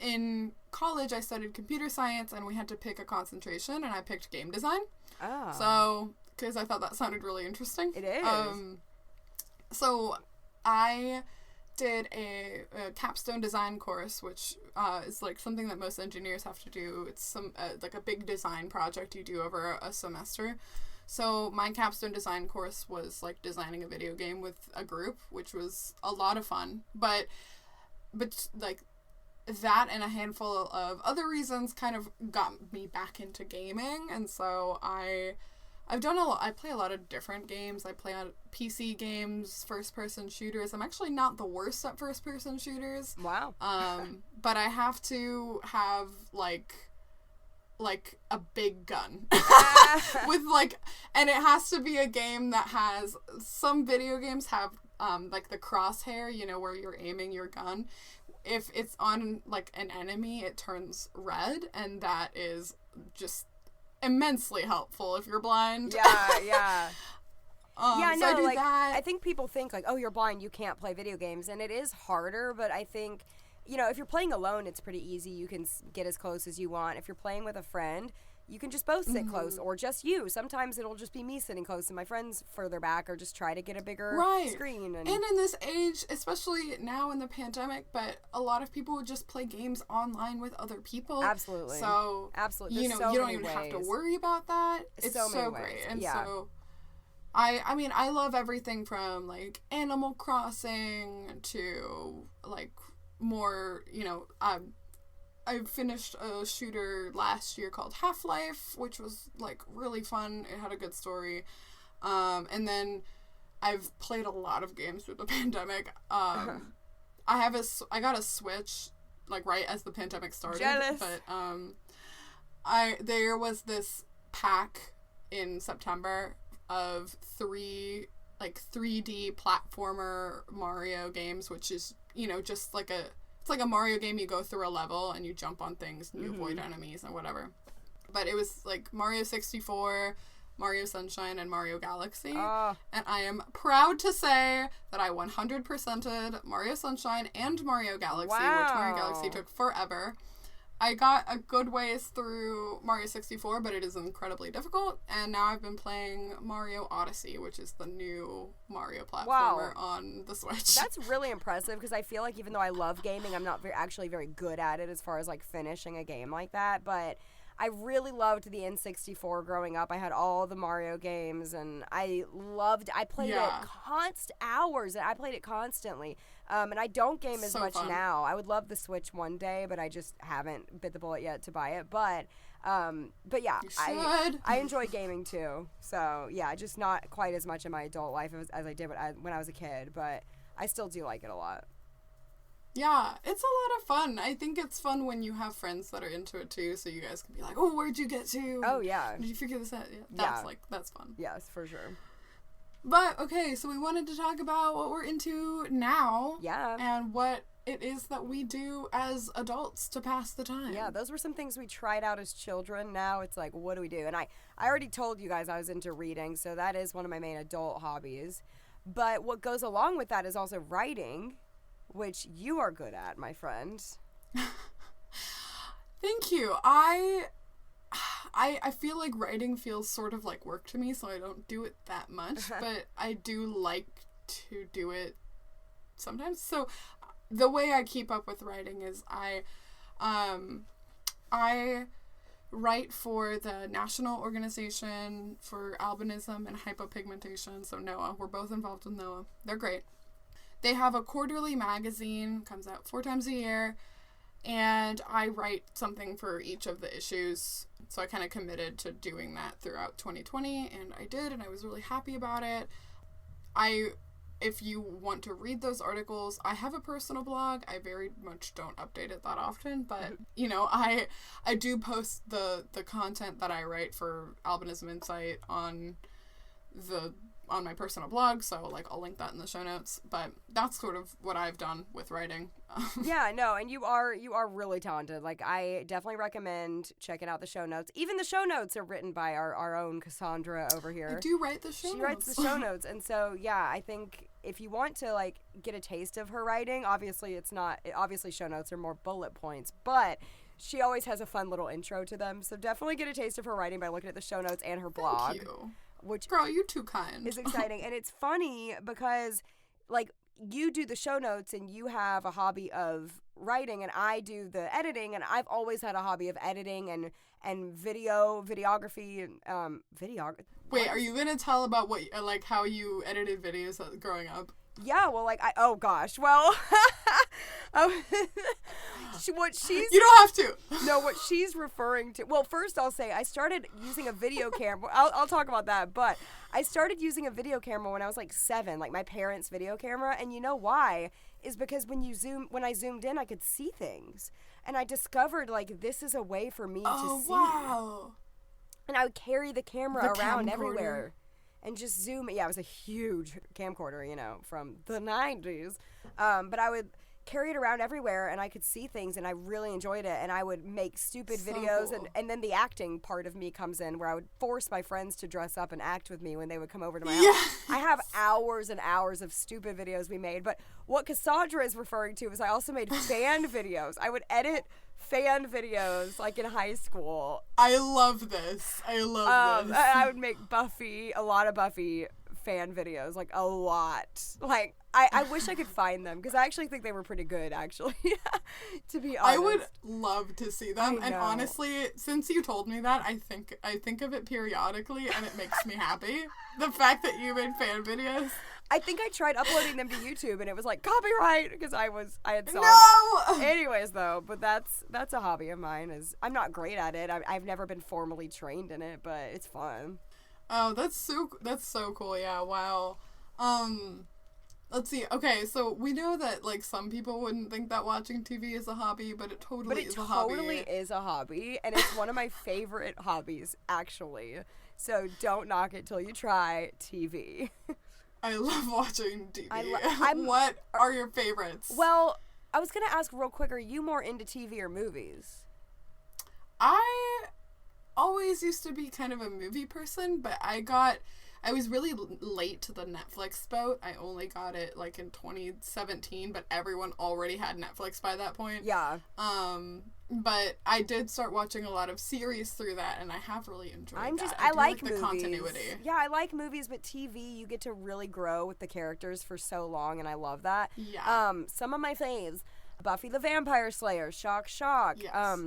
In college, I studied computer science, and we had to pick a concentration, and I picked game design. Oh. So, because I thought that sounded really interesting. It is. So I did a capstone design course, which is like something that most engineers have to do. It's some like a big design project you do over a semester. So my capstone design course was like designing a video game with a group, which was a lot of fun. But like that and a handful of other reasons kind of got me back into gaming, and so I've done a lot. I play a lot of different games. I play on PC games, first-person shooters. I'm actually not the worst at first-person shooters. Wow. But I have to have like a big gun with like, and it has to be a game that has, some video games have like the crosshair, you know, where you're aiming your gun. If it's on like an enemy, it turns red, and that is just immensely helpful if you're blind. Yeah. Yeah, No, I do like, that. I think people think like, oh, you're blind, you can't play video games, and it is harder, but I think, you know, if you're playing alone, it's pretty easy. You can get as close as you want. If you're playing with a friend, you can just both sit close, or just you. Sometimes it'll just be me sitting close and my friends further back, or just try to get a bigger screen. And in this age, especially now in the pandemic, but a lot of people would just play games online with other people. Absolutely. So, absolutely. you know, so you don't many even ways. have to worry about that. It's so great. And so I mean, I love everything from like Animal Crossing to like more, you know, I finished a shooter last year called Half-Life, which was like really fun. It had a good story. And then I've played a lot of games through the pandemic. I got a Switch like right as the pandemic started. Jealous. But there was this pack in September of 3D platformer Mario games, which is, you know, just like it's like a Mario game. You go through a level and you jump on things and you avoid enemies and whatever. But it was like Mario 64, Mario Sunshine, and Mario Galaxy. And I am proud to say that I 100%ed Mario Sunshine and Mario Galaxy, which Mario Galaxy took forever. I got a good ways through Mario 64, but it is incredibly difficult. And now I've been playing Mario Odyssey, which is the new Mario platformer on the Switch. That's really impressive, because I feel like even though I love gaming, I'm not actually very good at it as far as like finishing a game like that. But I really loved the N64 growing up. I had all the Mario games, and I played it hours, and I played it constantly. And I don't game as much now. I would love the Switch one day, but I just haven't bit the bullet yet to buy it. But yeah, I enjoy gaming too. So yeah, just not quite as much in my adult life as I did when I was a kid, but I still do like it a lot. Yeah, it's a lot of fun. I think it's fun when you have friends that are into it too, so you guys can be like, oh, where'd you get to? Oh, yeah. Did you figure this out? Yeah, that's fun. Yes, for sure. But, okay, so we wanted to talk about what we're into now. Yeah. And what it is that we do as adults to pass the time. Yeah, those were some things we tried out as children. Now it's like, what do we do? And I already told you guys I was into reading, so that is one of my main adult hobbies. But what goes along with that is also writing, which you are good at, my friend. Thank you. I feel like writing feels sort of like work to me, so I don't do it that much, but I do like to do it sometimes. So the way I keep up with writing is I write for the National Organization for Albinism and Hypopigmentation, so NOAA. We're both involved with NOAA. They're great. They have a quarterly magazine, comes out 4 times a year, and I write something for each of the issues. So I kind of committed to doing that throughout 2020, and I did, and I was really happy about it. If you want to read those articles, I have a personal blog. I very much don't update it that often, but, you know, I do post the content that I write for Albinism Insight on my personal blog, so, like, I'll link that in the show notes, but that's sort of what I've done with writing. Yeah, no, and you are really talented. Like, I definitely recommend checking out the show notes. Even the show notes are written by our own Cassandra over here. I do write the show notes. She writes the show notes, and so, yeah, I think if you want to, like, get a taste of her writing, obviously show notes are more bullet points, but she always has a fun little intro to them, so definitely get a taste of her writing by looking at the show notes and her blog. Thank you. Which, girl, you too kind. Is exciting. And it's funny because, like, you do the show notes and you have a hobby of writing, and I do the editing, and I've always had a hobby of editing and videography and Wait, are you gonna tell about what, like, how you edited videos growing up? Yeah, well, like, oh gosh, well, what she's... You don't have to. No, what she's referring to... Well, first I'll say I started using a video camera. I'll talk about that, but I started using a video camera when I was, like, 7, like, my parents' video camera, and you know why? Is because when I zoomed in, I could see things. And I discovered, like, this is a way for me to see. Wow. And I would carry the camera around everywhere. And just zoom. Yeah, it was a huge camcorder, you know, from the 90s. But I would carry it around everywhere, and I could see things, and I really enjoyed it. And I would make stupid videos, cool. and then the acting part of me comes in, where I would force my friends to dress up and act with me when they would come over to my house. I have hours and hours of stupid videos we made. But what Cassandra is referring to is I also made fan videos. I would edit fan videos, like, in high school. I love this. I love this. I would make a lot of Buffy fan videos, like, a lot. Like, I wish I could find them, because I actually think they were pretty good, actually, to be honest. I would love to see them, and honestly, since you told me that, I think of it periodically, and it makes me happy. The fact that you made fan videos. I think I tried uploading them to YouTube, and it was like, copyright, because I had songs. No! Anyways, though, but that's a hobby of mine. I'm not great at it. I've never been formally trained in it, but it's fun. Oh, that's so cool. Yeah, wow. Let's see. Okay, so we know that, like, some people wouldn't think that watching TV is a hobby, but it totally is a hobby. But it totally is a hobby, and it's one of my favorite hobbies, actually. So don't knock it till you try TV. I love watching TV. What are your favorites? Well, I was going to ask real quick, are you more into TV or movies? I always used to be kind of a movie person, but I was really late to the Netflix boat. I only got it, like, in 2017, but everyone already had Netflix by that point. Yeah. But I did start watching a lot of series through that, and I have really enjoyed that. I like the movies. Continuity. Yeah, I like movies, but TV, you get to really grow with the characters for so long, and I love that. Yeah. Some of my faves, Buffy the Vampire Slayer, Shock. Yes.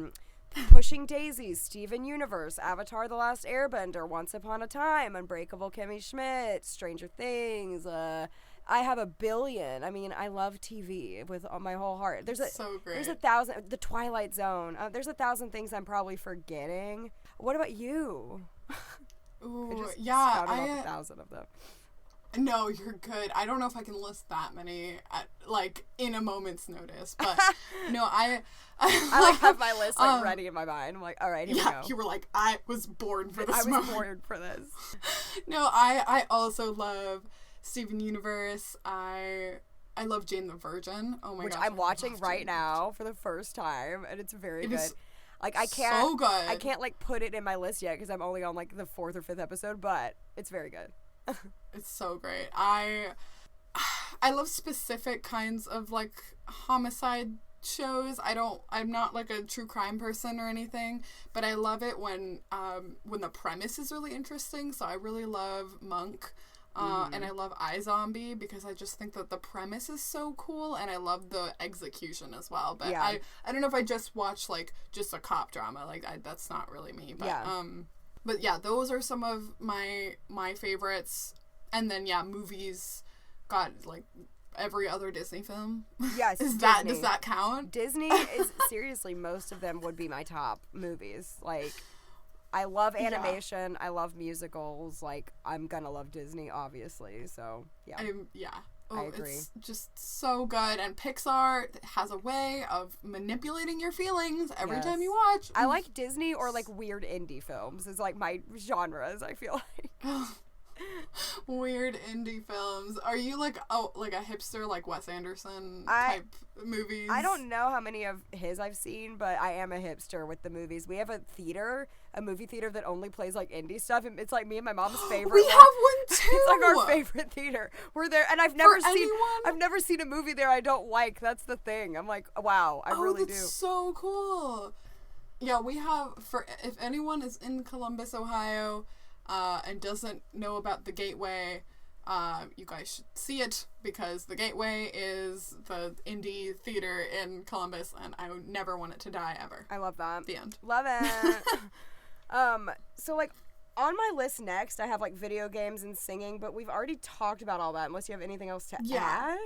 Pushing Daisies, Steven Universe, Avatar: The Last Airbender, Once Upon a Time, Unbreakable Kimmy Schmidt, Stranger Things. I have a billion. I mean, I love TV with my whole heart. So great. There's 1,000. The Twilight Zone. There's 1,000 things I'm probably forgetting. What about you? Ooh, I just yeah, spouted off 1,000 of them. No, you're good. I don't know if I can list that many, in a moment's notice. But, no, I have my list, ready in my mind. I'm like, all right, here we go. You were like, I was born for this moment. I was born for this. No, I also love Steven Universe. I love Jane the Virgin. Oh, my gosh. Which I'm watching right now for the first time, and it's very good. Like, I so good. I can't, like, put it in my list yet, because I'm only on, like, the 4th or 5th episode, but it's very good. It's so great. I love specific kinds of, like, homicide shows. I'm not, like, a true crime person or anything, but I love it when the premise is really interesting. So I really love Monk, and I love iZombie, because I just think that the premise is so cool, and I love the execution as well. But yeah. I don't know if I just watch, like, just a cop drama. Like, that's not really me. But yeah. But yeah, those are some of my favorites. And then, yeah, movies got, like, every other Disney film. Yes, does Disney. that count? Disney is seriously, most of them would be my top movies. Like, I love animation. I love musicals. Like, I'm gonna love Disney, obviously. So yeah. I agree. It's just so good, and Pixar has a way of manipulating your feelings every time you watch. I like Disney or like weird indie films. Is like my genres, I feel like. Weird indie films. Are you like a hipster, like Wes Anderson type movies? I don't know how many of his I've seen, but I am a hipster with the movies. We have a movie theater that only plays like indie stuff. And it's like me and my mom's favorite. We have one too. It's like our favorite theater. We're there, and I've never seen a movie there I don't like. That's the thing. I'm like, wow, I really do. That's so cool. Yeah, we have, if anyone is in Columbus, Ohio, and doesn't know about the Gateway, you guys should see it, because the Gateway is the indie theater in Columbus, and I would never want it to die ever. I love that. The end. Love it. So like on my list next, I have like video games and singing, but we've already talked about all that. Unless you have anything else to add.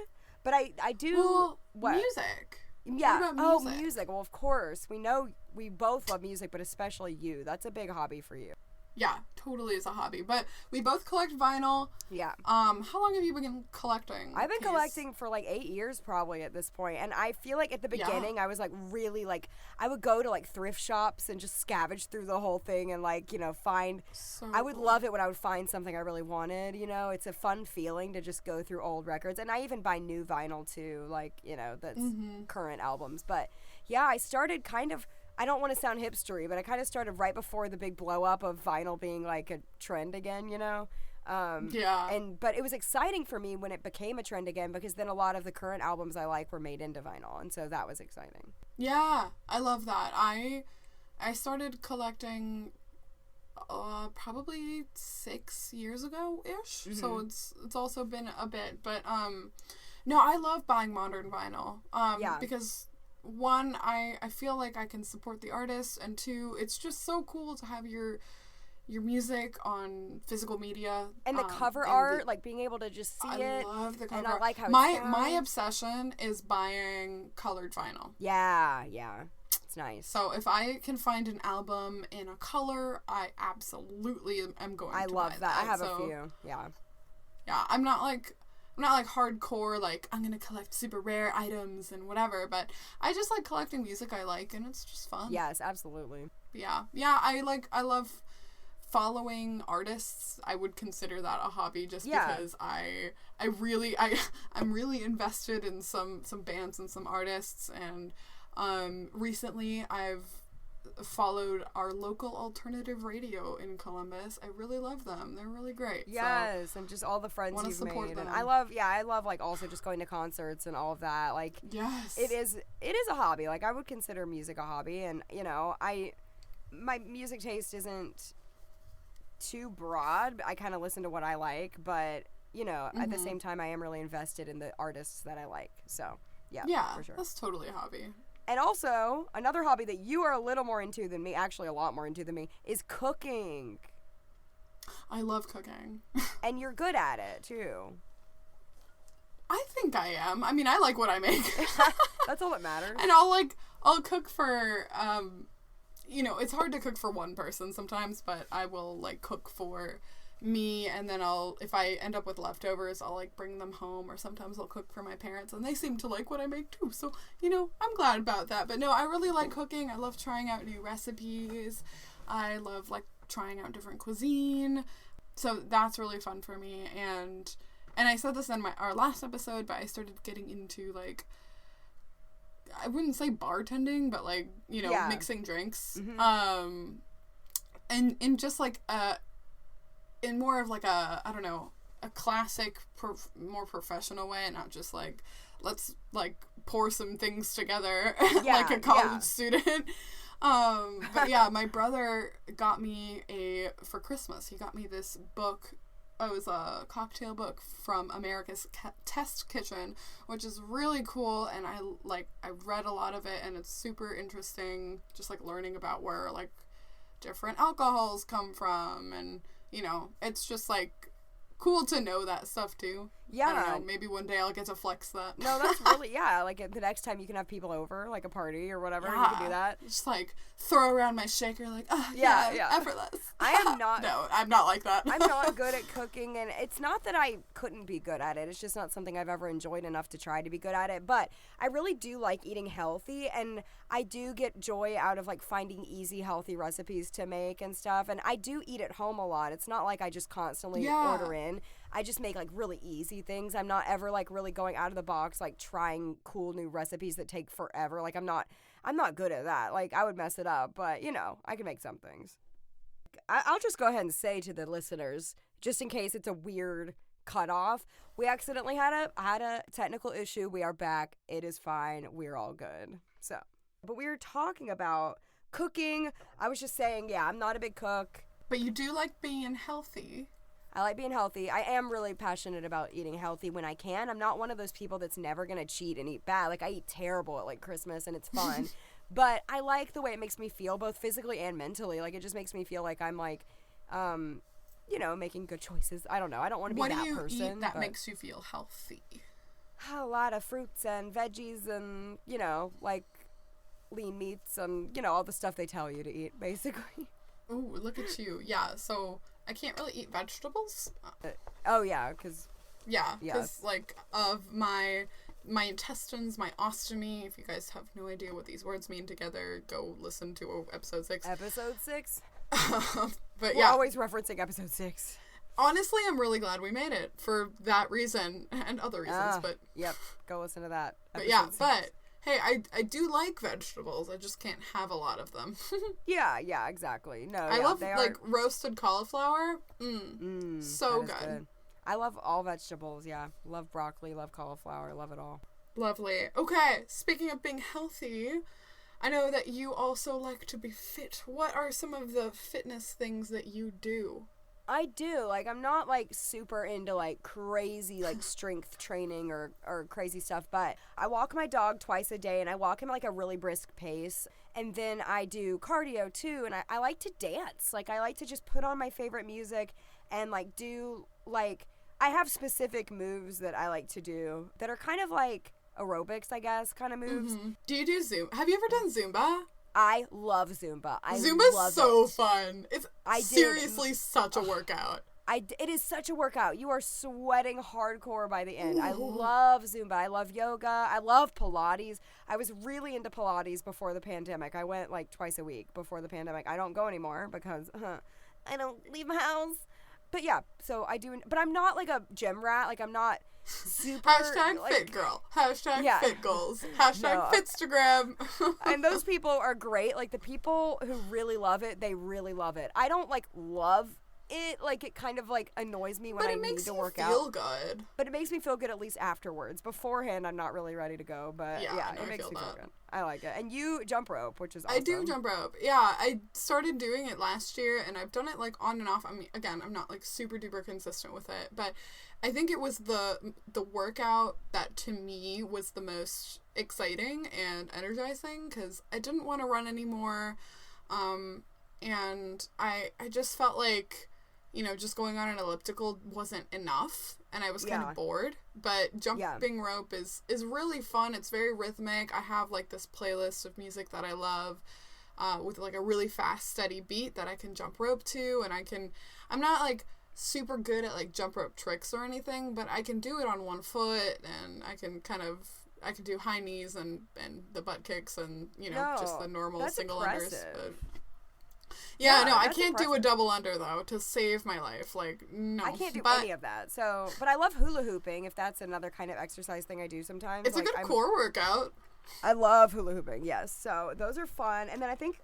But I do. Well, what? Music. Yeah. What about music? Oh, music. Well, of course. We know we both love music, but especially you. That's a big hobby for you. Yeah, totally is a hobby. But we both collect vinyl. Yeah. How long have you been collecting? I've been collecting for like 8 years probably at this point. And I feel like at the beginning I was like really like, I would go to like thrift shops and just scavenge through the whole thing and like, find. I would love it when I would find something I really wanted, It's a fun feeling to just go through old records. And I even buy new vinyl too, like, that's current albums. But yeah, I started kind of, I don't want to sound hipstery, but I kind of started right before the big blow up of vinyl being like a trend again, But it was exciting for me when it became a trend again, because then a lot of the current albums I like were made into vinyl, and so that was exciting. Yeah, I love that. I started collecting probably 6 years ago ish, so it's also been a bit. But no, I love buying modern vinyl. Because one, I feel like I can support the artist, and two, it's just so cool to have your music on physical media. And the cover art, like being able to just see it. I love the cover art. And I like how it sounds. My obsession is buying colored vinyl. Yeah. It's nice. So if I can find an album in a color, I absolutely am going to buy that. I love that. I have a few. Yeah. Yeah, I'm not like hardcore, like I'm gonna collect super rare items and whatever, but I just like collecting music I like, and it's just fun. Yes, absolutely. Yeah, I love following artists. I would consider that a hobby, just because I'm really invested in some bands and some artists, and recently I've followed our local alternative radio in Columbus. I really love them. They're really great. Yes, and just all the friends you've made. Them. And I love like also just going to concerts and all of that. Like, yes, it is a hobby. Like, I would consider music a hobby, and my music taste isn't too broad. I kind of listen to what I like, but at the same time I am really invested in the artists that I like. So yeah, for sure. That's totally a hobby. And also, another hobby that you are a little more into than me, actually a lot more into than me, is cooking. I love cooking. And you're good at it, too. I think I am. I mean, I like what I make. That's all that matters. And I'll cook for, it's hard to cook for one person sometimes, but I will, like, cook for me, and then if I end up with leftovers, I'll like bring them home, or sometimes I'll cook for my parents, and they seem to like what I make too, so I'm glad about that. But no, I really like cooking. I love trying out new recipes. I love like trying out different cuisine, so that's really fun for me. And I said this in our last episode, but I started getting into, like, I wouldn't say bartending, but like mixing drinks, and in just like in more of like a classic, more professional way, and not just like, let's like pour some things together like a college student. But yeah, my brother got me for Christmas, he got me this book. It was a cocktail book from America's Test Kitchen, which is really cool, and I read a lot of it, and it's super interesting, just like learning about where like different alcohols come from, and it's just like cool to know that stuff too. Yeah. I don't know, maybe one day I'll get to flex that. No, that's really, yeah, like the next time you can have people over, like a party or whatever, you can do that. Just like throw around my shaker like, oh, yeah, effortless. I am not. No, I'm not like that. I'm not good at cooking, and it's not that I couldn't be good at it. It's just not something I've ever enjoyed enough to try to be good at it. But I really do like eating healthy, and I do get joy out of like finding easy, healthy recipes to make and stuff. And I do eat at home a lot. It's not like I just constantly order in. I just make like really easy things. I'm not ever like really going out of the box, like trying cool new recipes that take forever. Like I'm not good at that. Like I would mess it up, but you know, I can make some things. I'll just go ahead and say to the listeners, just in case it's a weird cutoff, we accidentally had a technical issue. We are back. It is fine. We're all good. So, but we were talking about cooking. I was just saying, yeah, I'm not a big cook. But you do like being healthy. I like being healthy. I am really passionate about eating healthy when I can. I'm not one of those people that's never going to cheat and eat bad. Like, I eat terrible at, like, Christmas, and it's fun. But I like the way it makes me feel, both physically and mentally. Like, it just makes me feel like I'm, like, you know, making good choices. I don't know. I don't want to be that person. What do you eat that makes you feel healthy? A lot of fruits and veggies and, you know, like, lean meats and, you know, all the stuff they tell you to eat, basically. Ooh, look at you. Yeah, so I can't really eat vegetables. Oh, yeah, because... Yeah, because, like, of my intestines, my ostomy, if you guys have no idea what these words mean together, go listen to episode 6. Episode 6? But We're always referencing episode 6. Honestly, I'm really glad we made it for that reason and other reasons, but... Yep, go listen to that. But yeah, 6. But... Hey, I do like vegetables. I just can't have a lot of them. Yeah, exactly. No, I love like roasted cauliflower. So good. I love all vegetables. Yeah, love broccoli, love cauliflower, love it all. Lovely. Okay, speaking of being healthy, I know that you also like to be fit. What are some of the fitness things that you do? I do. Like, I'm not, like, super into, like, crazy, like, strength training or crazy stuff, but I walk my dog twice a day, and I walk him, like, a really brisk pace, and then I do cardio, too, and I like to dance. Like, I like to just put on my favorite music and, like, do, like, I have specific moves that I like to do that are kind of, like, aerobics, I guess, kind of moves. Mm-hmm. Do you do Zumba? Have you ever done Zumba? I love Zumba. Zumba's so fun. It's seriously such a workout. It is such a workout. You are sweating hardcore by the end. Ooh. I love Zumba. I love yoga. I love Pilates. I was really into Pilates before the pandemic. I went like twice a week before the pandemic. I don't go anymore because I don't leave my house. But yeah, so I do. But I'm not like a gym rat. Like I'm not super. Hashtag like, fit girl. Hashtag fit goals. Hashtag Fitstagram. And those people are great. Like the people who really love it, they really love it. I don't like love it. Like it kind of like annoys me when I need to work out. But it makes you feel good. But it makes me feel good at least afterwards. Beforehand, I'm not really ready to go. But yeah, it makes me feel good. I like it. And you jump rope, which is awesome. I do jump rope. Yeah, I started doing it last year, and I've done it like on and off. I mean, again, I'm not like super duper consistent with it, but I think it was the workout that to me was the most exciting and energizing because I didn't want to run anymore, and I just felt like, you know, just going on an elliptical wasn't enough, and I was kind of bored. But jumping rope is really fun. It's very rhythmic. I have like this playlist of music that I love, with like a really fast, steady beat that I can jump rope to, and I'm not like super good at like jump rope tricks or anything, but I can do it on one foot, and I can do high knees and the butt kicks and, you know, just the normal single unders. But yeah, no, I can't do a double under though to save my life. Like, no. I can't do any of that. So, but I love hula hooping if that's another kind of exercise thing I do sometimes. It's like, a good core workout. I love hula hooping, yes. So, those are fun. And then I think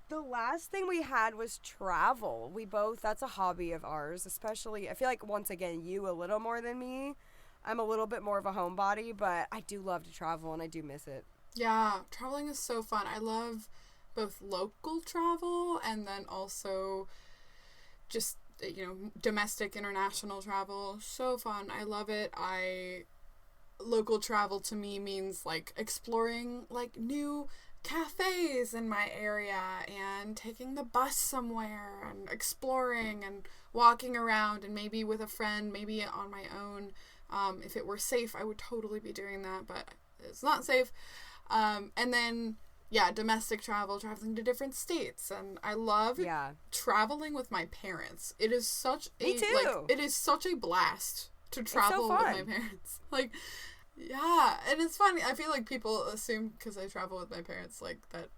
the last thing we had was travel. That's a hobby of ours, especially, I feel like once again, you a little more than me. I'm a little bit more of a homebody, but I do love to travel and I do miss it. Yeah, traveling is so fun. I love both local travel and then also just, you know, domestic, international travel. So fun. I love it. Local travel to me means like exploring like new cafes in my area and taking the bus somewhere and exploring and walking around, and maybe with a friend, maybe on my own. If it were safe, I would totally be doing that, but it's not safe. And then, yeah, domestic travel, traveling to different states. And I love traveling with my parents. It is such it is such a blast to travel with my parents. Like, yeah, and it's funny. I feel like people assume because I travel with my parents, like, that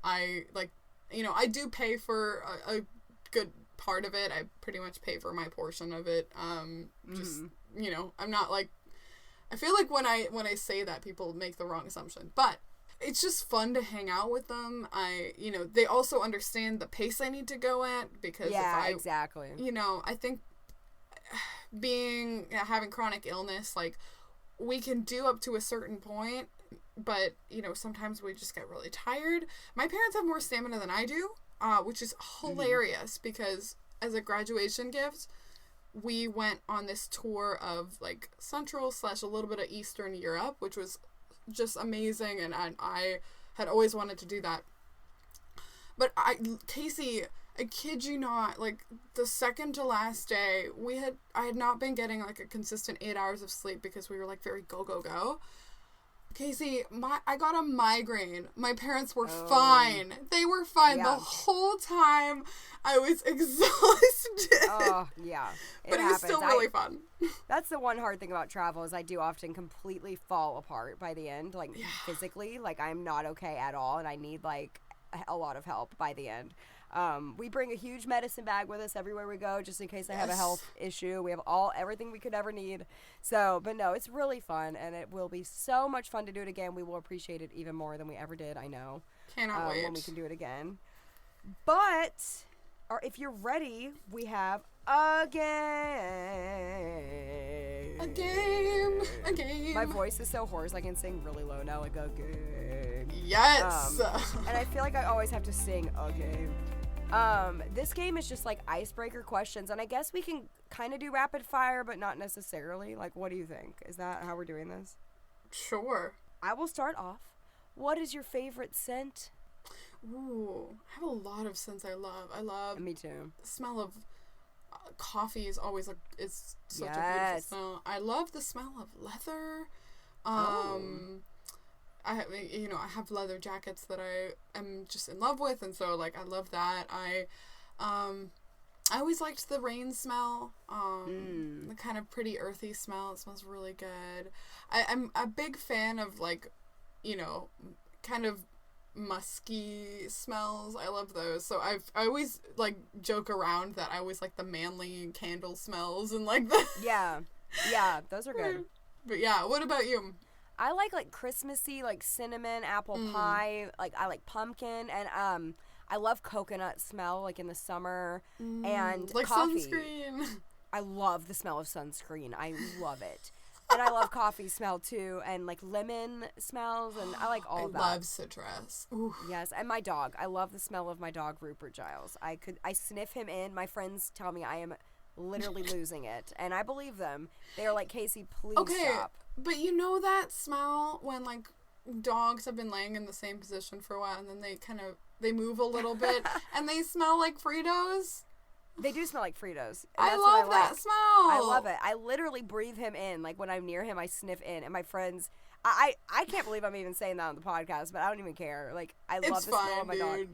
I, like, you know, I do pay for a good part of it. I pretty much pay for my portion of it. Just, you know, I'm not like, I feel like when I say that, people make the wrong assumption, but it's just fun to hang out with them. You know, they also understand the pace I need to go at, because exactly. You know, I think having chronic illness, like, we can do up to a certain point, but, you know, sometimes we just get really tired. My parents have more stamina than I do, which is hilarious, because as a graduation gift, we went on this tour of, like, Central / a little bit of Eastern Europe, which was just amazing, and I had always wanted to do that. But Casey, I kid you not, like, the second to last day, I had not been getting, like, a consistent 8 hours of sleep because we were, like, very go. Casey, I got a migraine. My parents were fine. They were fine the whole time. I was exhausted. Oh, yeah. But it was still really fun. That's the one hard thing about travel, is I do often completely fall apart by the end, like, physically. Like, I'm not okay at all, and I need, like, a lot of help by the end. We bring a huge medicine bag with us everywhere we go, just in case I have a health issue. We have everything we could ever need. So, but no, it's really fun, and it will be so much fun to do it again. We will appreciate it even more than we ever did, I know. Cannot wait. When we can do it again. But, if you're ready, we have a game. A game. My voice is so hoarse, I can sing really low now, like, a game. Yes. And I feel like I always have to sing a game. This game is just, like, icebreaker questions, and I guess we can kind of do rapid fire, but not necessarily. Like, what do you think? Is that how we're doing this? Sure. I will start off. What is your favorite scent? Ooh, I have a lot of scents I love. Me too. The smell of coffee is always, like, it's such a beautiful smell. I love the smell of leather. I have leather jackets that I am just in love with, and so, like, I love that. I always liked the rain smell, the kind of pretty earthy smell. It smells really good. I'm a big fan of, like, you know, kind of musky smells. I love those. So I always, like, joke around that I always like the manly candle smells and, like, the yeah, those are good. But yeah, what about you? I like Christmassy, like cinnamon, apple pie. Like, I like pumpkin, and I love coconut smell, like, in the summer, and like coffee. Sunscreen. I love the smell of sunscreen. I love it. And I love coffee smell too, and, like, lemon smells, and I like all of that. I love citrus. Ooh. Yes, and my dog. I love the smell of my dog, Rupert Giles. I sniff him in. My friends tell me I am literally losing it, and I believe them. They are like, Casey, please stop. But you know that smell when, like, dogs have been laying in the same position for a while, and then they move a little bit, and they smell like Fritos? They do smell like Fritos. I love that smell. I love it. I literally breathe him in. Like, when I'm near him, I sniff in. And my friends, I can't believe I'm even saying that on the podcast, but I don't even care. Like, I love the smell of my dog.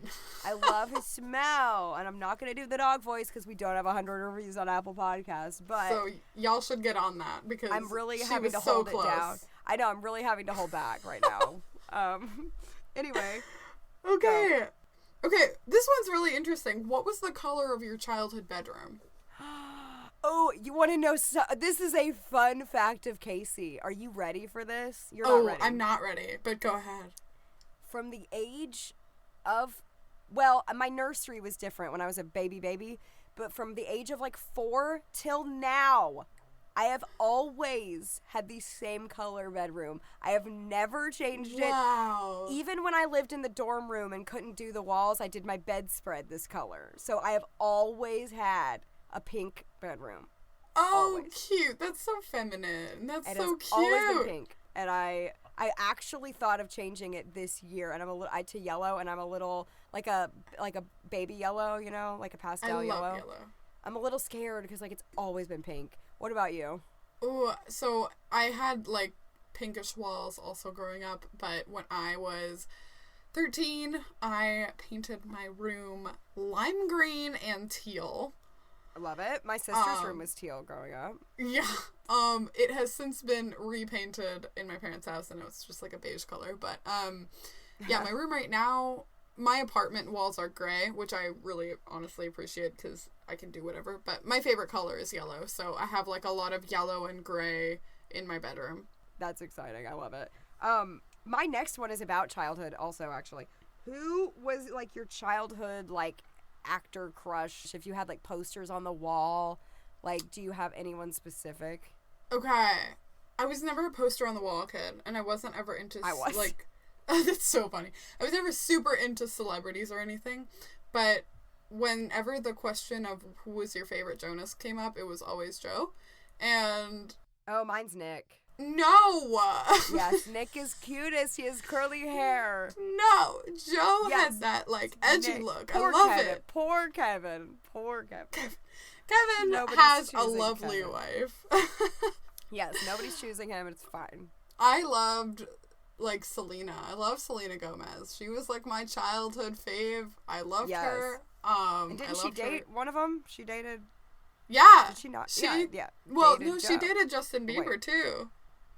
I love his smell. And I'm not going to do the dog voice because we don't have 100 reviews on Apple Podcasts. But so y'all should get on that, because I'm really having to hold it down. I know, I'm really having to hold back right now. Anyway. Okay. Okay, this one's really interesting. What was the color of your childhood bedroom? Oh, you want to know? This is a fun fact of Casey. Are you ready for this? You're not ready. I'm not ready, but go ahead. From the age of, well, my nursery was different when I was a baby, but from the age of, like, 4 till now, I have always had the same color bedroom. I have never changed it. Wow. Even when I lived in the dorm room and couldn't do the walls, I did my bedspread this color. So I have always had a pink bedroom. Oh, always. Cute. That's so feminine. That's so cute. It's always been pink. And I actually thought of changing it this year, and to yellow, and I'm a little like a baby yellow, you know, like a pastel yellow. I love yellow. I'm a little scared because like it's always been pink. What about you? Ooh, so I had like pinkish walls also growing up, but when I was 13, I painted my room lime green and teal. I love it. My sister's room was teal growing up. Yeah. It has since been repainted in my parents' house, and it's just like a beige color. But yeah, my room right now, my apartment walls are gray, which I really honestly appreciate because I can do whatever. But my favorite color is yellow, so I have like a lot of yellow and gray in my bedroom. That's exciting. I love it. My next one is about childhood also, actually. Who was like your childhood like actor crush? If you had like posters on the wall, like do you have anyone specific? Okay. I was never a poster on the wall kid, and I wasn't ever into like that's so funny. I was never super into celebrities or anything, but whenever the question of who was your favorite Jonas came up, it was always Joe. And oh, mine's Nick. No! Yes, Nick is cutest. He has curly hair. No! Joe had that, like, edgy Nick. Look. Poor I love Kevin. it. Poor Kevin. Poor Kevin. Kevin Nobody's has a choosing lovely Kevin. wife. Yes, nobody's choosing him, and it's fine. I loved, like, Selena. I love Selena Gomez. She was, like, my childhood fave. I loved her. And didn't she date one of them? She dated... Yeah. Did she not? Yeah. Well, no, she dated Justin Bieber, Wait. too.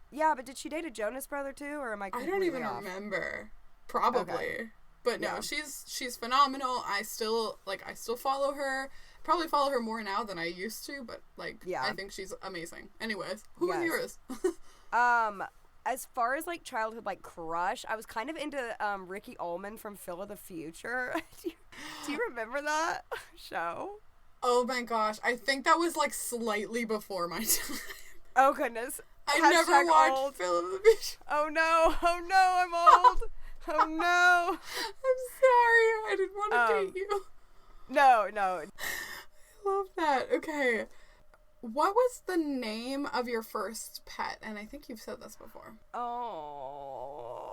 Yeah, but did she date a Jonas brother too, or am I completely I don't even off? remember. Probably. Okay. But no, Yeah. she's phenomenal. I still follow her. Probably follow her more now than I used to, but like I think she's amazing. Anyways, who was yours? As far as like childhood like crush, I was kind of into Ricky Ullman from Phil of the Future. do you remember that show? Oh my gosh, I think that was like slightly before my time. Oh goodness. I never watched Phil of the Future. Oh no, I'm old. Oh no. I'm sorry, I didn't want to date you. No. I love that. Okay. What was the name of your first pet? And I think you've said this before. Oh,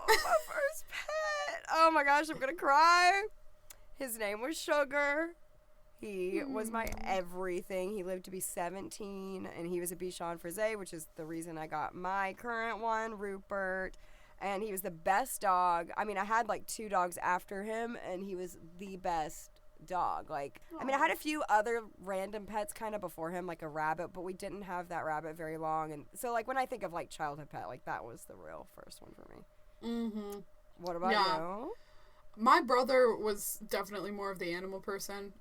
my first pet. Oh my gosh, I'm gonna cry. His name was Sugar. He was my everything. He lived to be 17, and he was a Bichon Frise, which is the reason I got my current one, Rupert. And he was the best dog. I mean, I had like 2 dogs after him, and he was the best dog. Like, I mean, I had a few other random pets kind of before him, like a rabbit, but we didn't have that rabbit very long. And so, like, when I think of like childhood pet, like that was the real first one for me. Mm-hmm. What about you? My brother was definitely more of the animal person.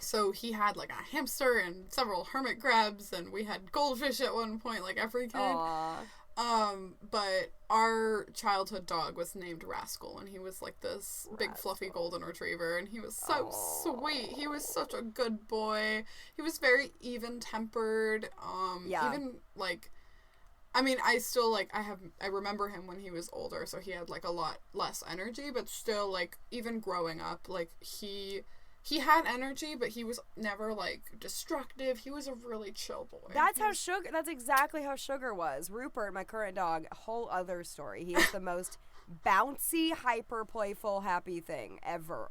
So he had like a hamster and several hermit crabs, and we had goldfish at one point, like every kid. Aww. But our childhood dog was named Rascal, and he was like this big fluffy golden retriever, and he was so sweet. He was such a good boy. He was very even-tempered. Even like, I mean, I still like, I remember him when he was older, so he had like a lot less energy, but still like, even growing up, like he had energy, but he was never, like, destructive. He was a really chill boy. That's exactly how Sugar was. Rupert, my current dog, a whole other story. He is the most bouncy, hyper, playful, happy thing ever.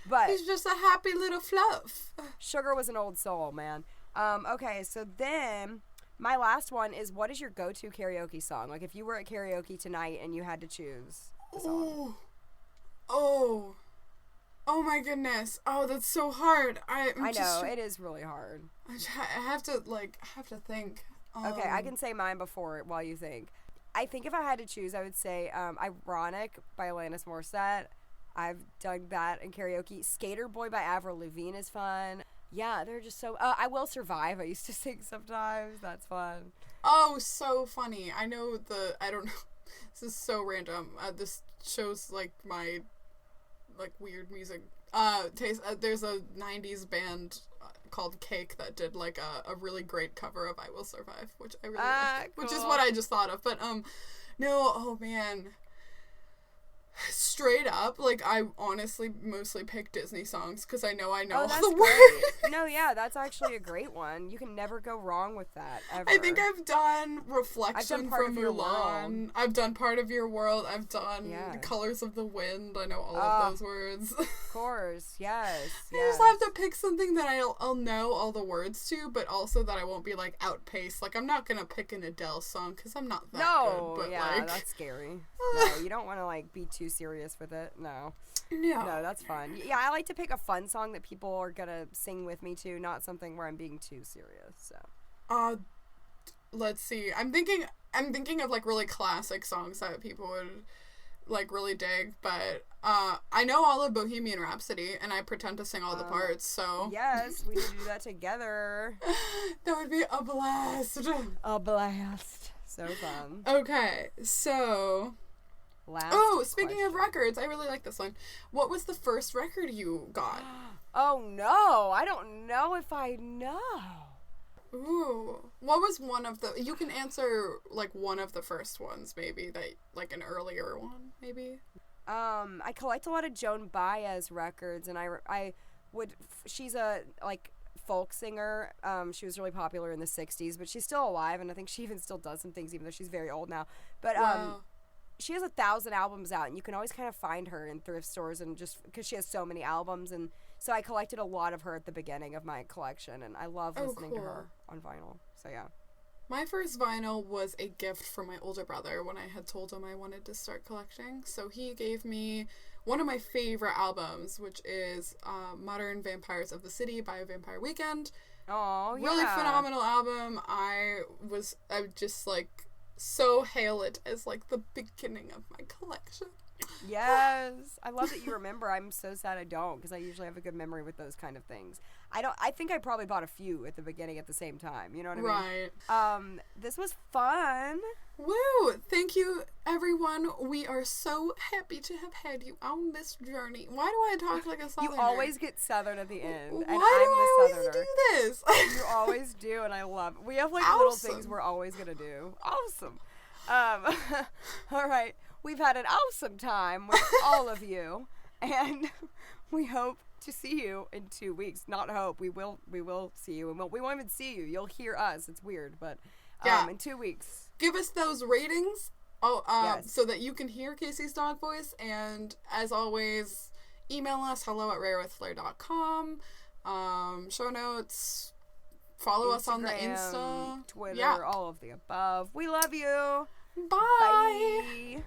But he's just a happy little fluff. Sugar was an old soul, man. Okay, so then my last one is, what is your go-to karaoke song? Like, if you were at karaoke tonight and you had to choose a song. Oh my goodness. Oh, that's so hard. I know, it is really hard. I have to think. Okay, I can say mine while you think. I think if I had to choose, I would say Ironic by Alanis Morissette. I've dug that in karaoke. Skater Boy by Avril Lavigne is fun. Yeah, they're just so... I Will Survive, I used to sing sometimes. That's fun. Oh, so funny. I know I don't know. This is so random. This shows, like, my... like weird music taste. There's a 90s band called Cake that did like a really great cover of I Will Survive, which I really loved, cool. which is what I just thought of. But no, oh man, Straight up, like, I honestly mostly pick Disney songs because I know all that's the great. words. No, yeah, that's actually a great one. You can never go wrong with that, ever. I think I've done Reflection Part from of Your Mulan. World. I've done Part of Your World. I've done Colors of the Wind. I know all of those words. Of course, yes. I just have to pick something that I'll know all the words to, but also that I won't be, like, outpaced. Like, I'm not gonna pick an Adele song because I'm not that good. But, yeah, like... that's scary. No, you don't want to, like, be too serious with it. No, that's fun. Yeah, I like to pick a fun song that people are gonna sing with me to, not something where I'm being too serious. So, let's see. I'm thinking of, like, really classic songs that people would, like, really dig. But I know all of Bohemian Rhapsody, and I pretend to sing all the parts. So yes, we need to do that together. That would be a blast. A blast. So fun. Okay, so. Speaking of records, I really like this one. What was the first record you got? Oh, no. I don't know if I know. Ooh. What was one of the... You can answer, like, one of the first ones, maybe. That, like, an earlier one, maybe. I collect a lot of Joan Baez records, and I would... She's a, like... folk singer. She was really popular in the 60s, but she's still alive, and I think she even still does some things, even though she's very old now. But she has 1,000 albums out, and you can always kind of find her in thrift stores, and just because she has so many albums. And so I collected a lot of her at the beginning of my collection, and I love listening to her on vinyl. So yeah. My first vinyl was a gift from my older brother when I had told him I wanted to start collecting. So he gave me one of my favorite albums, which is Modern Vampires of the City by Vampire Weekend. Oh, yeah. Really phenomenal album. I just, like, so hail it as, like, the beginning of my collection. Yes. I love that you remember. I'm so sad I don't, because I usually have a good memory with those kind of things. I think I probably bought a few at the beginning at the same time. You know what I mean? Right. This was fun. Woo! Thank you, everyone. We are so happy to have had you on this journey. Why do I talk like a Southerner? You always get Southern at the end. Why and do I always do this? You always do, and I love it. We have, like, awesome. little things we're always going to do. Awesome. All right. We've had an awesome time with all of you, and we hope to see you in 2 weeks. Not hope. We will see you, and we won't even see you. You'll hear us. It's weird, but in 2 weeks. Give us those ratings yes. so that you can hear Casey's dog voice, and as always, email us hello@rarewithflair.com. Show notes. Follow us on the Insta. Twitter, all of the above. We love you. Bye. Bye.